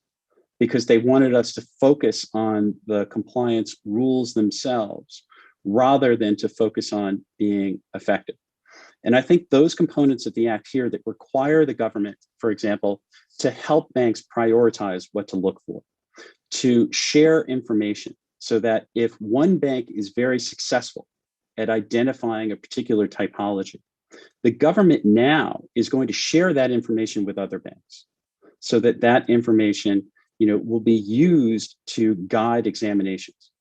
because they wanted us to focus on the compliance rules themselves rather than to focus on being effective. And I think those components of the act here that require the government, for example, to help banks prioritize what to look for, to share information so that if one bank is very successful at identifying a particular typology, the government now is going to share that information with other banks so that that information, will be used to guide examinations.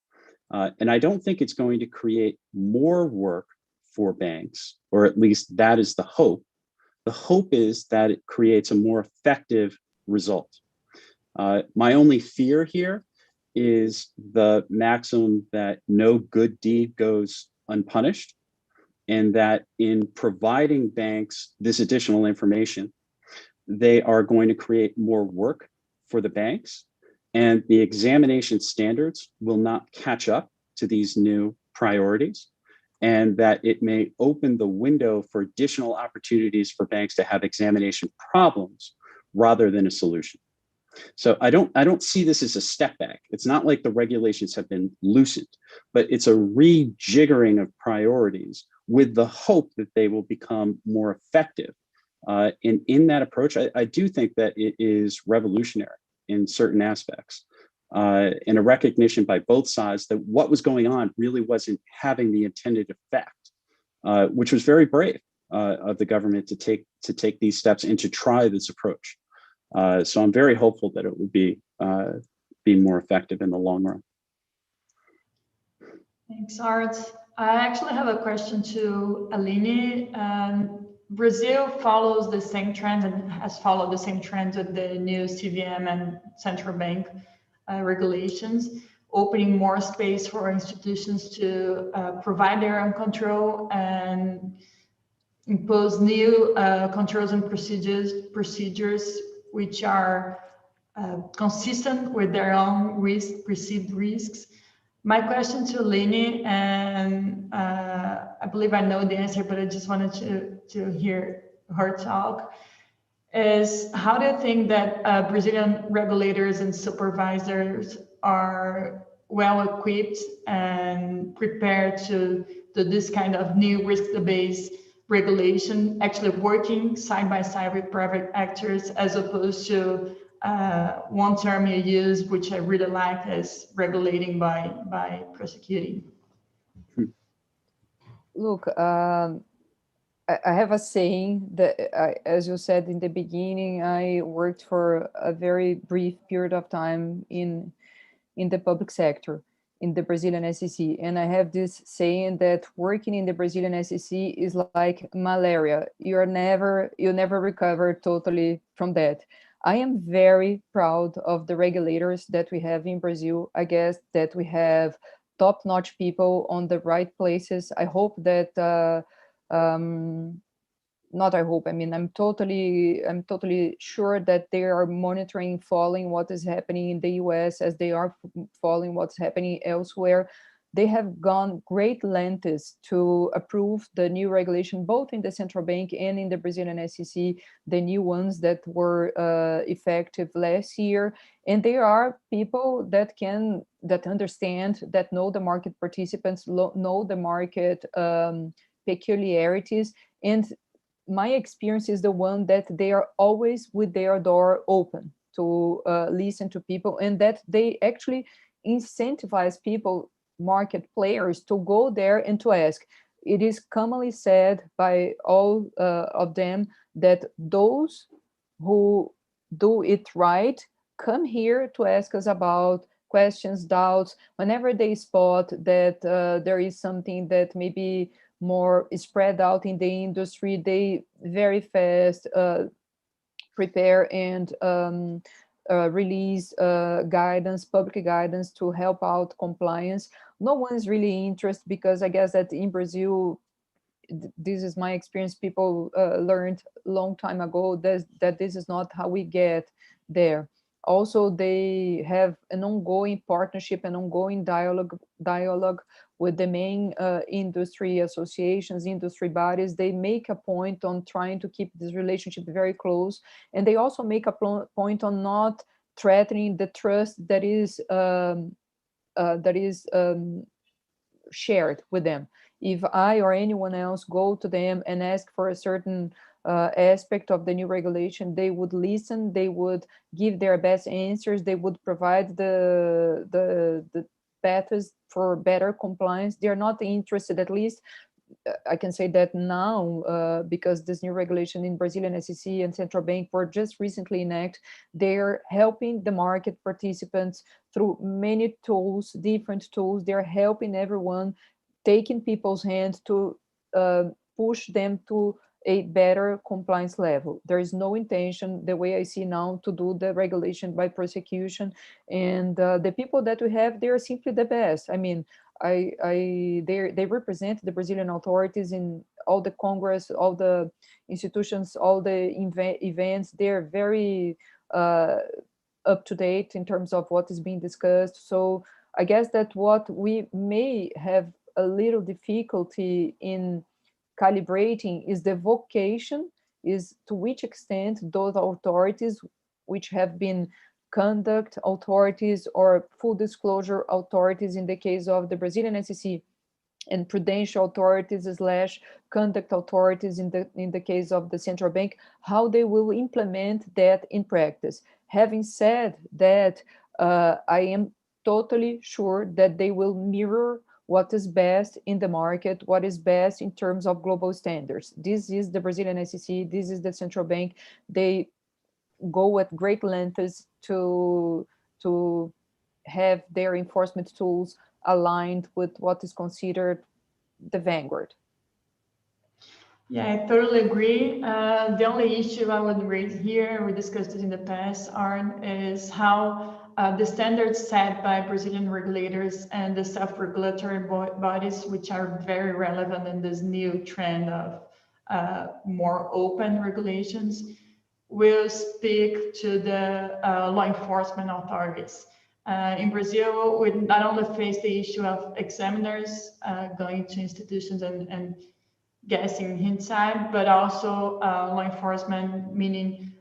And I don't think it's going to create more work for banks, or at least that is the hope. The hope is that it creates a more effective result. My only fear here is the maxim that no good deed goes unpunished, and that in providing banks this additional information, they are going to create more work for the banks, and the examination standards will not catch up to these new priorities, and that it may open the window for additional opportunities for banks to have examination problems rather than a solution. So I don't see this as a step back. It's not like the regulations have been loosened, but it's a rejiggering of priorities with the hope that they will become more effective. And in that approach, I do think that it is revolutionary in certain aspects, and a recognition by both sides that what was going on really wasn't having the intended effect, which was very brave of the government to take these steps and to try this approach. So I'm very hopeful that it will be more effective in the long run. Thanks, Art. I actually have a question to Aline. Brazil follows the same trend and has followed the same trend with the new CVM and central bank regulations, opening more space for institutions to provide their own control and impose new controls and procedures which are consistent with their own perceived risks. My question to Aline, and I believe I know the answer, but I just wanted to hear her talk, is how do you think that Brazilian regulators and supervisors are well equipped and prepared to do this kind of new risk-based regulation, actually working side by side with private actors, as opposed to one term you use, which I really like, is regulating by prosecuting? Look, I have a saying that, as you said in the beginning, I worked for a very brief period of time in the public sector, in the Brazilian SEC. And I have this saying that working in the Brazilian SEC is like malaria. You never recover totally from that. I am very proud of the regulators that we have in Brazil. I guess that we have top-notch people on the right places. I hope that not I hope, I mean, I'm totally sure that they are monitoring, following what is happening in the US as they are following what's happening elsewhere. They have gone great lengths to approve the new regulation, both in the central bank and in the Brazilian SEC, the new ones that were effective last year. And there are people that understand, that know the market participants, know the market peculiarities. And my experience is the one that they are always with their door open to listen to people, and that they actually incentivize people, market players, to go there and to ask. It is commonly said by all of them that those who do it right come here to ask us about questions, doubts, whenever they spot that there is something that maybe more spread out in the industry, they very fast prepare and release guidance, public guidance to help out compliance. No one is really interested, because I guess that in Brazil, this is my experience, people learned a long time ago that this is not how we get there. Also, they have an ongoing partnership and ongoing dialogue with the main industry associations, industry bodies. They make a point on trying to keep this relationship very close, and they also make a point on not threatening the trust that is shared with them. If I or anyone else go to them and ask for a certain aspect of the new regulation, they would listen, they would give their best answers, they would provide the paths for better compliance. They are not interested, at least I can say that now, because this new regulation in Brazilian SEC and central bank were just recently enacted, they're helping the market participants through many tools, different tools. They're helping everyone, taking people's hands to push them to a better compliance level. There is no intention, the way I see now, to do the regulation by prosecution. And the people that we have, they are simply the best. I mean, they represent the Brazilian authorities in all the Congress, all the institutions, all the events. They're very up to date in terms of what is being discussed. So I guess that what we may have a little difficulty in calibrating is the vocation, is to which extent those authorities, which have been conduct authorities or full disclosure authorities in the case of the Brazilian SEC, and prudential authorities / conduct authorities in the case of the central bank, how they will implement that in practice. Having said that, I am totally sure that they will mirror what is best in the market, what is best in terms of global standards. This is the Brazilian SEC, this is the central bank. They go at great lengths to have their enforcement tools aligned with what is considered the vanguard. Yeah, I totally agree. The only issue I would raise here, we discussed it in the past, Arn, is how the standards set by Brazilian regulators and the self-regulatory bodies, which are very relevant in this new trend of more open regulations, will speak to the law enforcement authorities. In Brazil, we not only face the issue of examiners going to institutions and guessing inside, but also law enforcement, meaning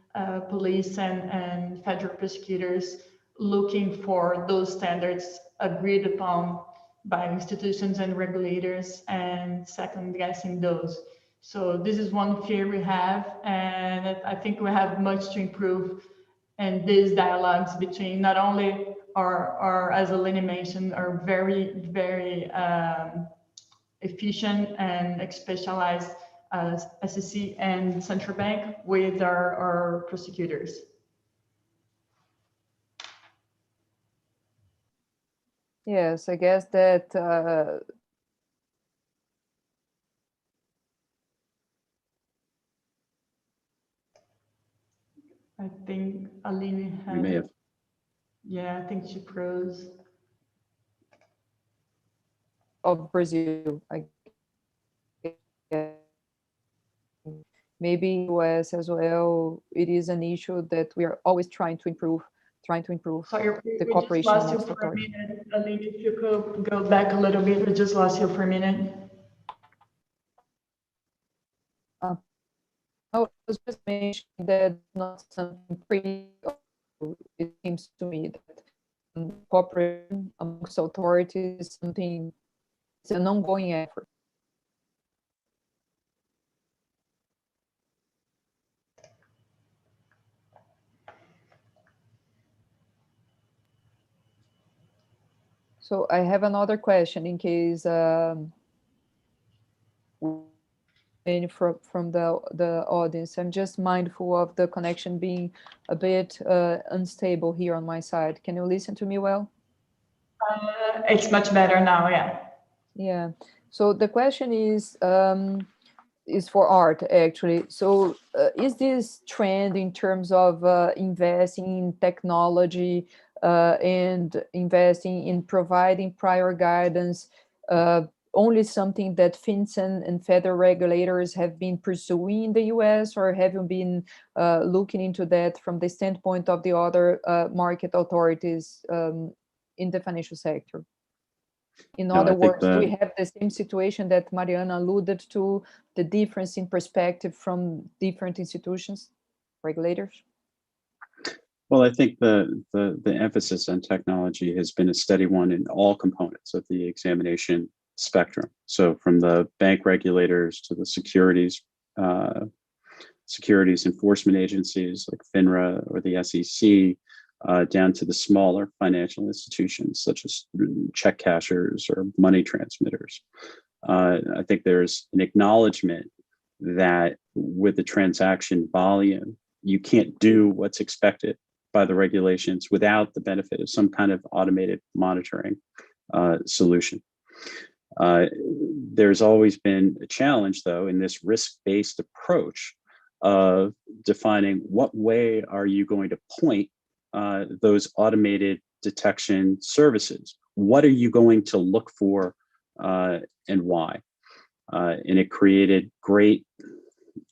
police and federal prosecutors looking for those standards agreed upon by institutions and regulators and second guessing those. So this is one fear we have, and I think we have much to improve in these dialogues between not only our as Eleni mentioned, are very, very efficient and specialized SEC and central bank with our prosecutors. Yes, I guess that I think Aline We may had, have. yeah, I think she froze. Of Brazil, I guess. Maybe US as well, it is an issue that we are always trying to improve Sorry, the we just cooperation lost you amongst for a authorities. minute. Aline, if you could go back a little bit, we just lost you for a minute. I was just mentioning that not something pretty. It seems to me that cooperation amongst authorities is something, it's an ongoing effort. So I have another question in case from the audience. I'm just mindful of the connection being a bit unstable here on my side. Can you listen to me well? It's much better now, yeah. Yeah. So the question is for Art, actually. So is this trend in terms of investing in technology and investing in providing prior guidance only something that FinCEN and federal regulators have been pursuing in the US, or have you been looking into that from the standpoint of the other market authorities in the financial sector? In other words, do we have the same situation that Mariana alluded to, the difference in perspective from different institutions, regulators? Well, I think the emphasis on technology has been a steady one in all components of the examination spectrum. So from the bank regulators to the securities enforcement agencies like FINRA or the SEC, down to the smaller financial institutions such as check cashers or money transmitters. I think there's an acknowledgement that with the transaction volume, you can't do what's expected by the regulations without the benefit of some kind of automated monitoring solution. There's always been a challenge, though, in this risk-based approach of defining what way are you going to point those automated detection services. What are you going to look for and why? And it created great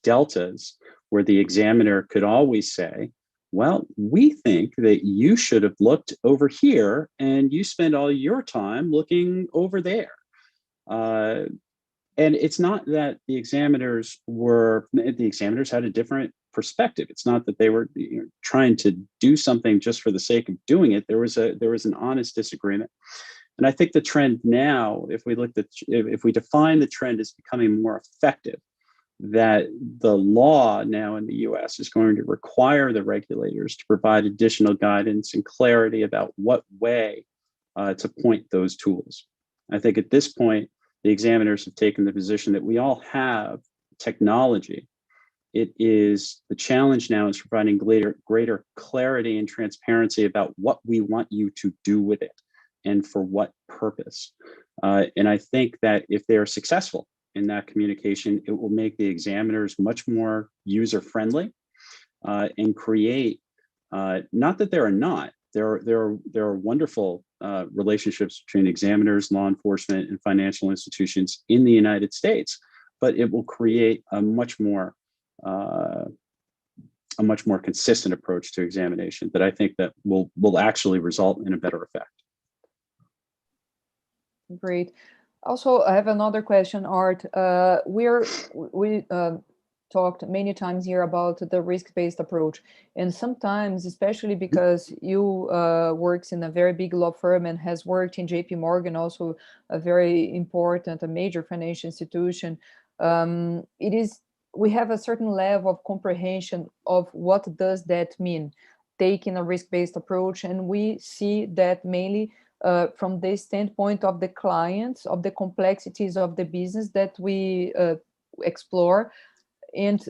deltas where the examiner could always say, well, we think that you should have looked over here and you spend all your time looking over there. And it's not that the examiners had a different perspective. It's not that they were trying to do something just for the sake of doing it. There was an honest disagreement. And I think the trend now, if we define the trend as becoming more effective, that the law now in the US is going to require the regulators to provide additional guidance and clarity about what way to point those tools. I think at this point, the examiners have taken the position that we all have technology. It is the challenge now is providing greater clarity and transparency about what we want you to do with it and for what purpose. And I think that if they are successful in that communication, it will make the examiners much more user-friendly and create, not that there are not, there are wonderful relationships between examiners, law enforcement, and financial institutions in the United States, but it will create a much more consistent approach to examination that I think that will actually result in a better effect. Great. Also, I have another question, Art. We talked many times here about the risk-based approach, and sometimes, especially because you works in a very big law firm and has worked in JP Morgan, also a very important, a major financial institution, we have a certain level of comprehension of what does that mean, taking a risk-based approach, and we see that mainly from the standpoint of the clients, of the complexities of the business that we explore. And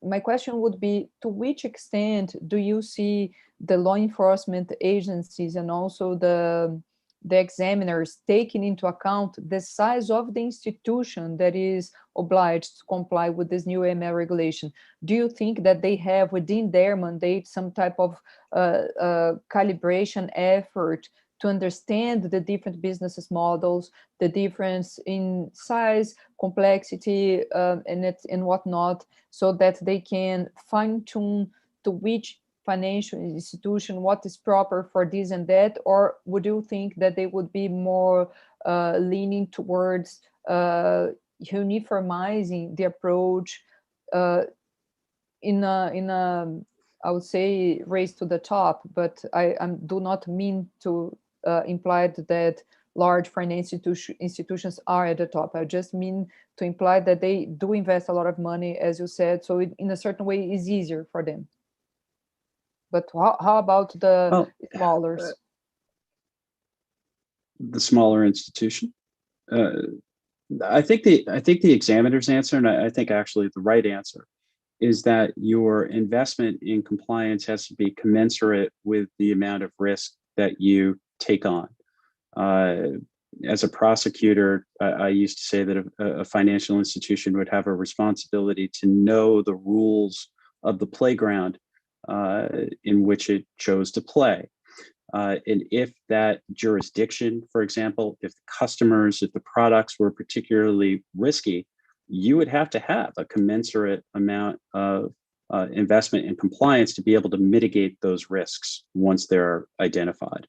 my question would be, to which extent do you see the law enforcement agencies and also the the examiners taking into account the size of the institution that is obliged to comply with this new AML regulation? Do you think that they have within their mandate some type of calibration effort to understand the different business models, the difference in size, complexity, and whatnot, so that they can fine-tune to which financial institution what is proper for this and that? Or would you think that they would be more leaning towards uniformizing the approach in a I would say race to the top, but I do not mean to imply that large financial institutions are at the top. I just mean to imply that they do invest a lot of money, as you said, so in a certain way it's easier for them. But how about the smaller? The smaller institution? I think the examiner's answer, and I think actually the right answer, is that your investment in compliance has to be commensurate with the amount of risk that you take on. As a prosecutor, I used to say that a financial institution would have a responsibility to know the rules of the playground in which it chose to play. And if that jurisdiction, for example, if the products were particularly risky, you would have to have a commensurate amount of investment in compliance to be able to mitigate those risks once they're identified.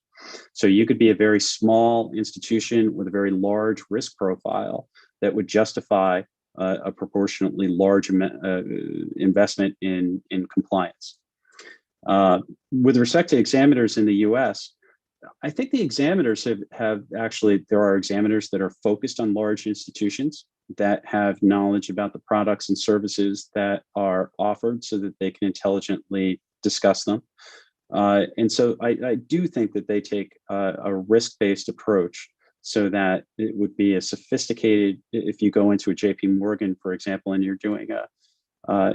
So you could be a very small institution with a very large risk profile that would justify a proportionately large investment in compliance. With respect to examiners in the US, I think the examiners have actually, there are examiners that are focused on large institutions that have knowledge about the products and services that are offered so that they can intelligently discuss them. And so I do think that they take a risk-based approach so that it would be a sophisticated, if you go into a JP Morgan, for example, and you're doing a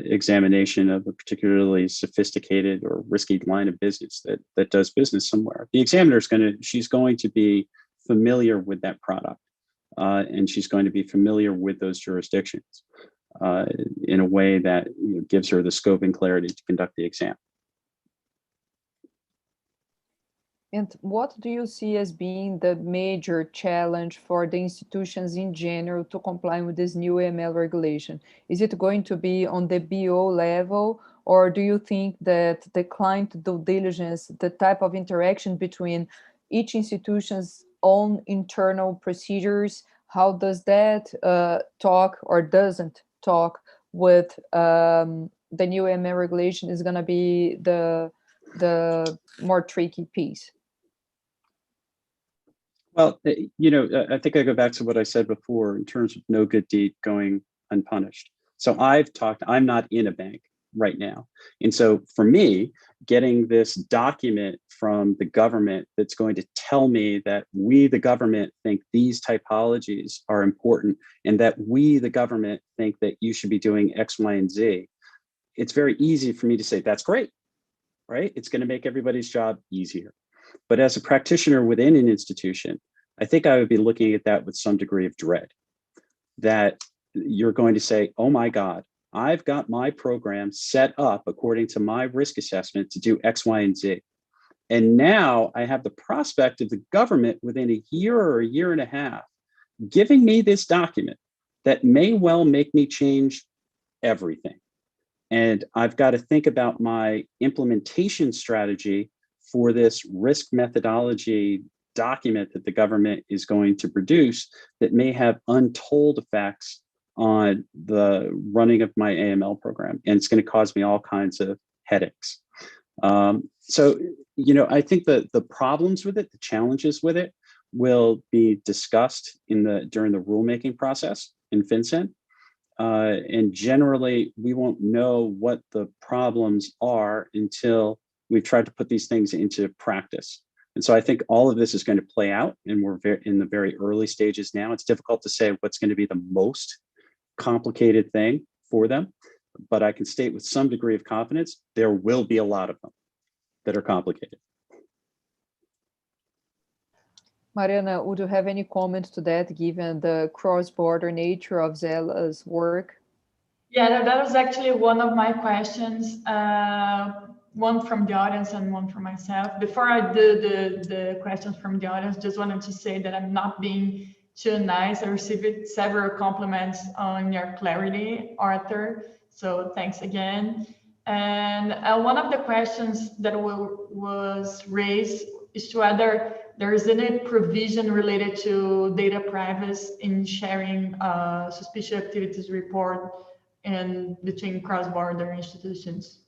examination of a particularly sophisticated or risky line of business that does business somewhere, the examiner is she's going to be familiar with that product, and she's going to be familiar with those jurisdictions in a way that gives her the scope and clarity to conduct the exam. And what do you see as being the major challenge for the institutions in general to comply with this new AML regulation? Is it going to be on the BO level, or do you think that the client due diligence, the type of interaction between each institution's own internal procedures, how does that talk or doesn't talk with the new AML regulation is going to be the more tricky piece? Well, I think I go back to what I said before in terms of no good deed going unpunished. So I'm not in a bank right now. And so for me, getting this document from the government that's going to tell me that we, the government, think these typologies are important and that we, the government, think that you should be doing X, Y, and Z, it's very easy for me to say, that's great, right? It's going to make everybody's job easier. But as a practitioner within an institution, I think I would be looking at that with some degree of dread, that you're going to say, oh my God, I've got my program set up according to my risk assessment to do X, Y, and Z. And now I have the prospect of the government within a year or a year and a half giving me this document that may well make me change everything. And I've got to think about my implementation strategy for this risk methodology document that the government is going to produce that may have untold effects on the running of my AML program. And it's going to cause me all kinds of headaches. So, I think that the problems with it, the challenges with it, will be discussed during the rulemaking process in FinCEN. And generally, we won't know what the problems are until we've tried to put these things into practice. And so I think all of this is going to play out, and we're in the very early stages now. It's difficult to say what's going to be the most complicated thing for them, but I can state with some degree of confidence, there will be a lot of them that are complicated. Mariana, would you have any comments to that, given the cross-border nature of Zella's work? Yeah, that was actually one of my questions, one from the audience and one from myself. Before I do the questions from the audience, just wanted to say that I'm not being too nice. I received several compliments on your clarity, Arthur, so thanks again. And one of the questions that was raised is to whether there is any provision related to data privacy in sharing suspicious activities report and between cross-border institutions.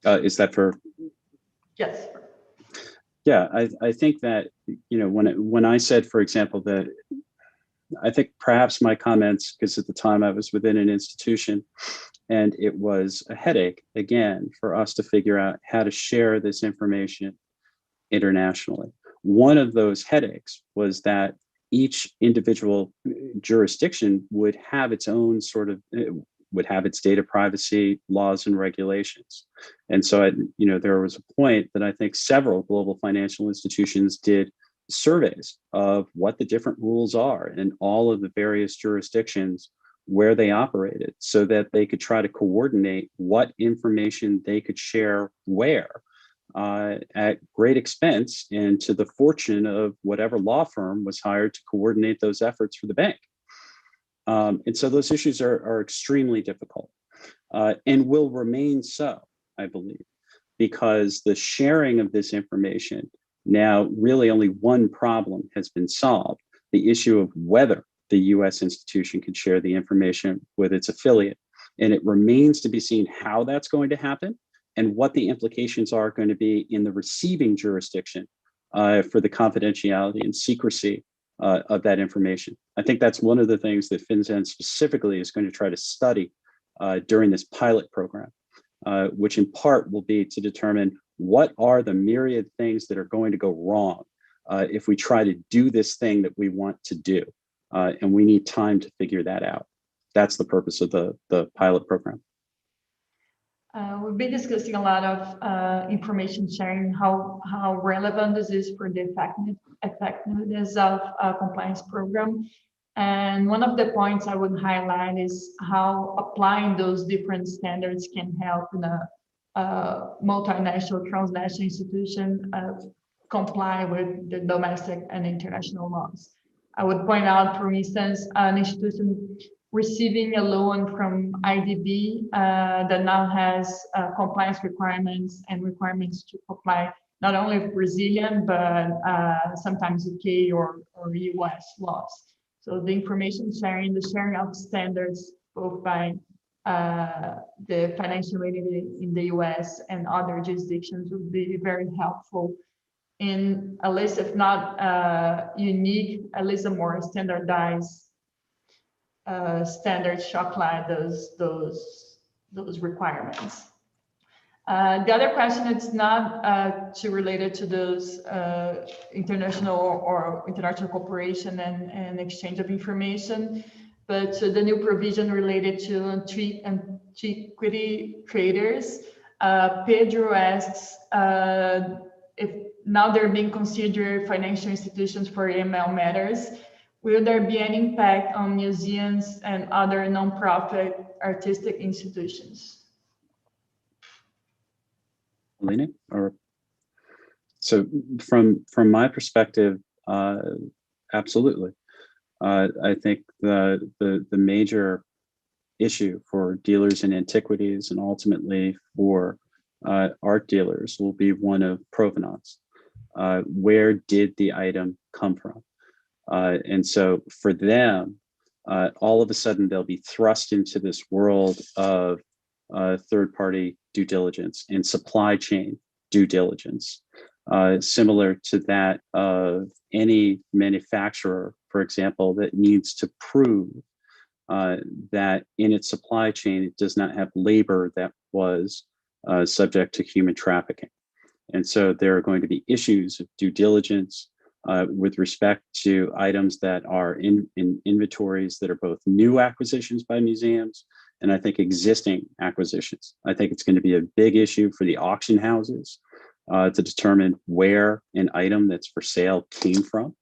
Is that for? Yes. Yeah, I think that, when I said, for example, that I think perhaps my comments, because at the time I was within an institution and it was a headache, again, for us to figure out how to share this information internationally. One of those headaches was that each individual jurisdiction would have its own would have its data privacy laws and regulations. And so, there was a point that I think several global financial institutions did surveys of what the different rules are in all of the various jurisdictions where they operated, so that they could try to coordinate what information they could share where, at great expense and to the fortune of whatever law firm was hired to coordinate those efforts for the bank. And so those issues are extremely difficult, and will remain so, I believe, because the sharing of this information, now really only one problem has been solved: the issue of whether the US institution can share the information with its affiliate. And it remains to be seen how that's going to happen and what the implications are going to be in the receiving jurisdiction for the confidentiality and secrecy of that information. I think that's one of the things that FinCEN specifically is going to try to study during this pilot program, which in part will be to determine what are the myriad things that are going to go wrong if we try to do this thing that we want to do. And we need time to figure that out. That's the purpose of the pilot program. We've been discussing a lot of information sharing, how relevant this is for the effectiveness of a compliance program. And one of the points I would highlight is how applying those different standards can help in a multinational, transnational institution comply with the domestic and international laws. I would point out, for instance, an institution receiving a loan from IDB that now has compliance requirements and requirements to comply not only with Brazilian, but sometimes UK or US laws. So the information sharing, the sharing of standards, both by the financial community in the US and other jurisdictions, would be very helpful in, at least if not unique, at least a more standardized standards to apply those requirements. The other question, it's not too related to those international cooperation and exchange of information, but to the new provision related to antiquity traders. Pedro asks if now they're being considered financial institutions for AML matters, will there be an impact on museums and other nonprofit artistic institutions? Alina, or so from my perspective, absolutely. I think the major issue for dealers in antiquities and ultimately for art dealers will be one of provenance. Where did the item come from? And so for them, all of a sudden they'll be thrust into this world of third-party due diligence and supply chain due diligence, similar to that of any manufacturer, for example, that needs to prove that in its supply chain it does not have labor that was subject to human trafficking. And so there are going to be issues of due diligence with respect to items that are in inventories that are both new acquisitions by museums and I think existing acquisitions. I think it's going to be a big issue for the auction houses to determine where an item that's for sale came from,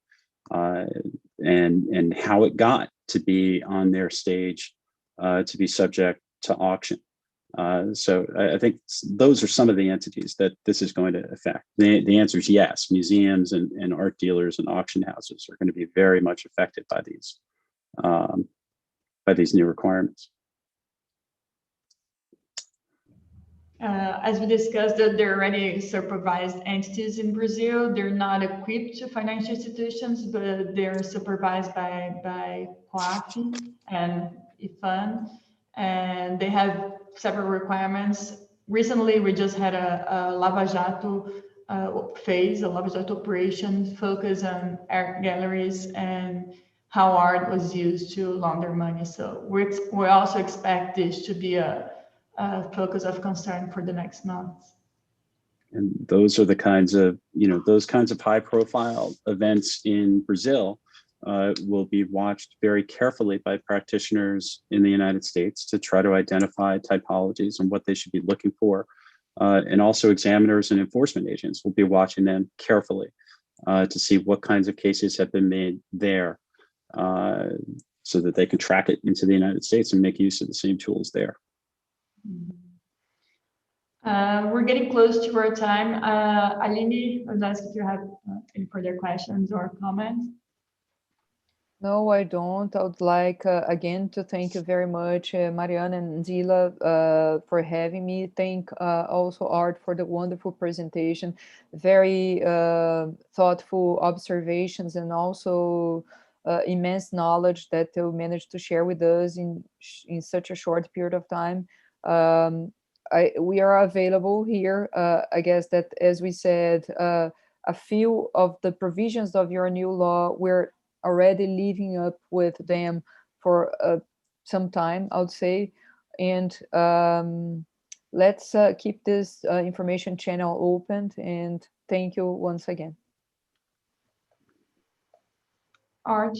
and how it got to be on their stage to be subject to auction. So I think those are some of the entities that this is going to affect. The answer is yes. Museums and art dealers and auction houses are going to be very much affected by these new requirements. As we discussed, that there are already supervised entities in Brazil. They're not equipped to financial institutions, but they're supervised by COAF and IFAN, and they have several requirements. Recently, we just had a phase, a Lava Jato operation focused on art galleries and how art was used to launder money. So we also expect this to be a focus of concern for the next months. And those are the kinds of, high profile events in Brazil will be watched very carefully by practitioners in the United States to try to identify typologies and what they should be looking for. And also examiners and enforcement agents will be watching them carefully to see what kinds of cases have been made there so that they can track it into the United States and make use of the same tools there. We're getting close to our time. Aline, I would ask if you have any further questions or comments. No, I don't. I would like, again, to thank you very much, Mariana and Zila, for having me. Thank also Art for the wonderful presentation, very thoughtful observations, and also immense knowledge that you managed to share with us in such a short period of time. We are available here. I guess that, as we said, a few of the provisions of your new law, we're already living up with them for some time, I would say. And let's keep this information channel open. And thank you once again. Art.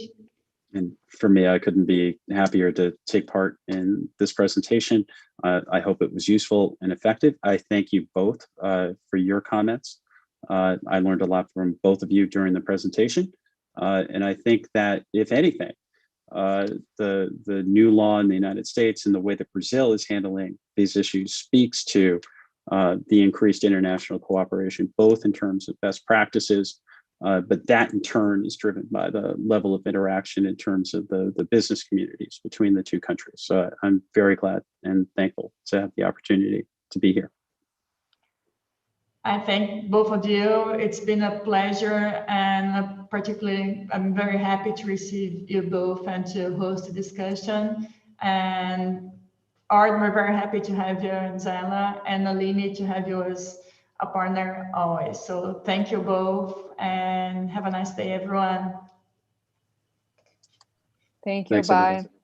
And for me, I couldn't be happier to take part in this presentation. I hope it was useful and effective. I thank you both for your comments. I learned a lot from both of you during the presentation. And I think that, if anything, the new law in the United States and the way that Brazil is handling these issues speaks to the increased international cooperation, both in terms of best practices, but that in turn is driven by the level of interaction in terms of the business communities between the two countries. So I'm very glad and thankful to have the opportunity to be here. I thank both of you. It's been a pleasure, and particularly I'm very happy to receive you both and to host a discussion. And Art, we're very happy to have you, and Zela, and Aline, to have you as a partner always. So thank you both, and have a nice day, everyone. Thank you. Thanks, Bye. everybody.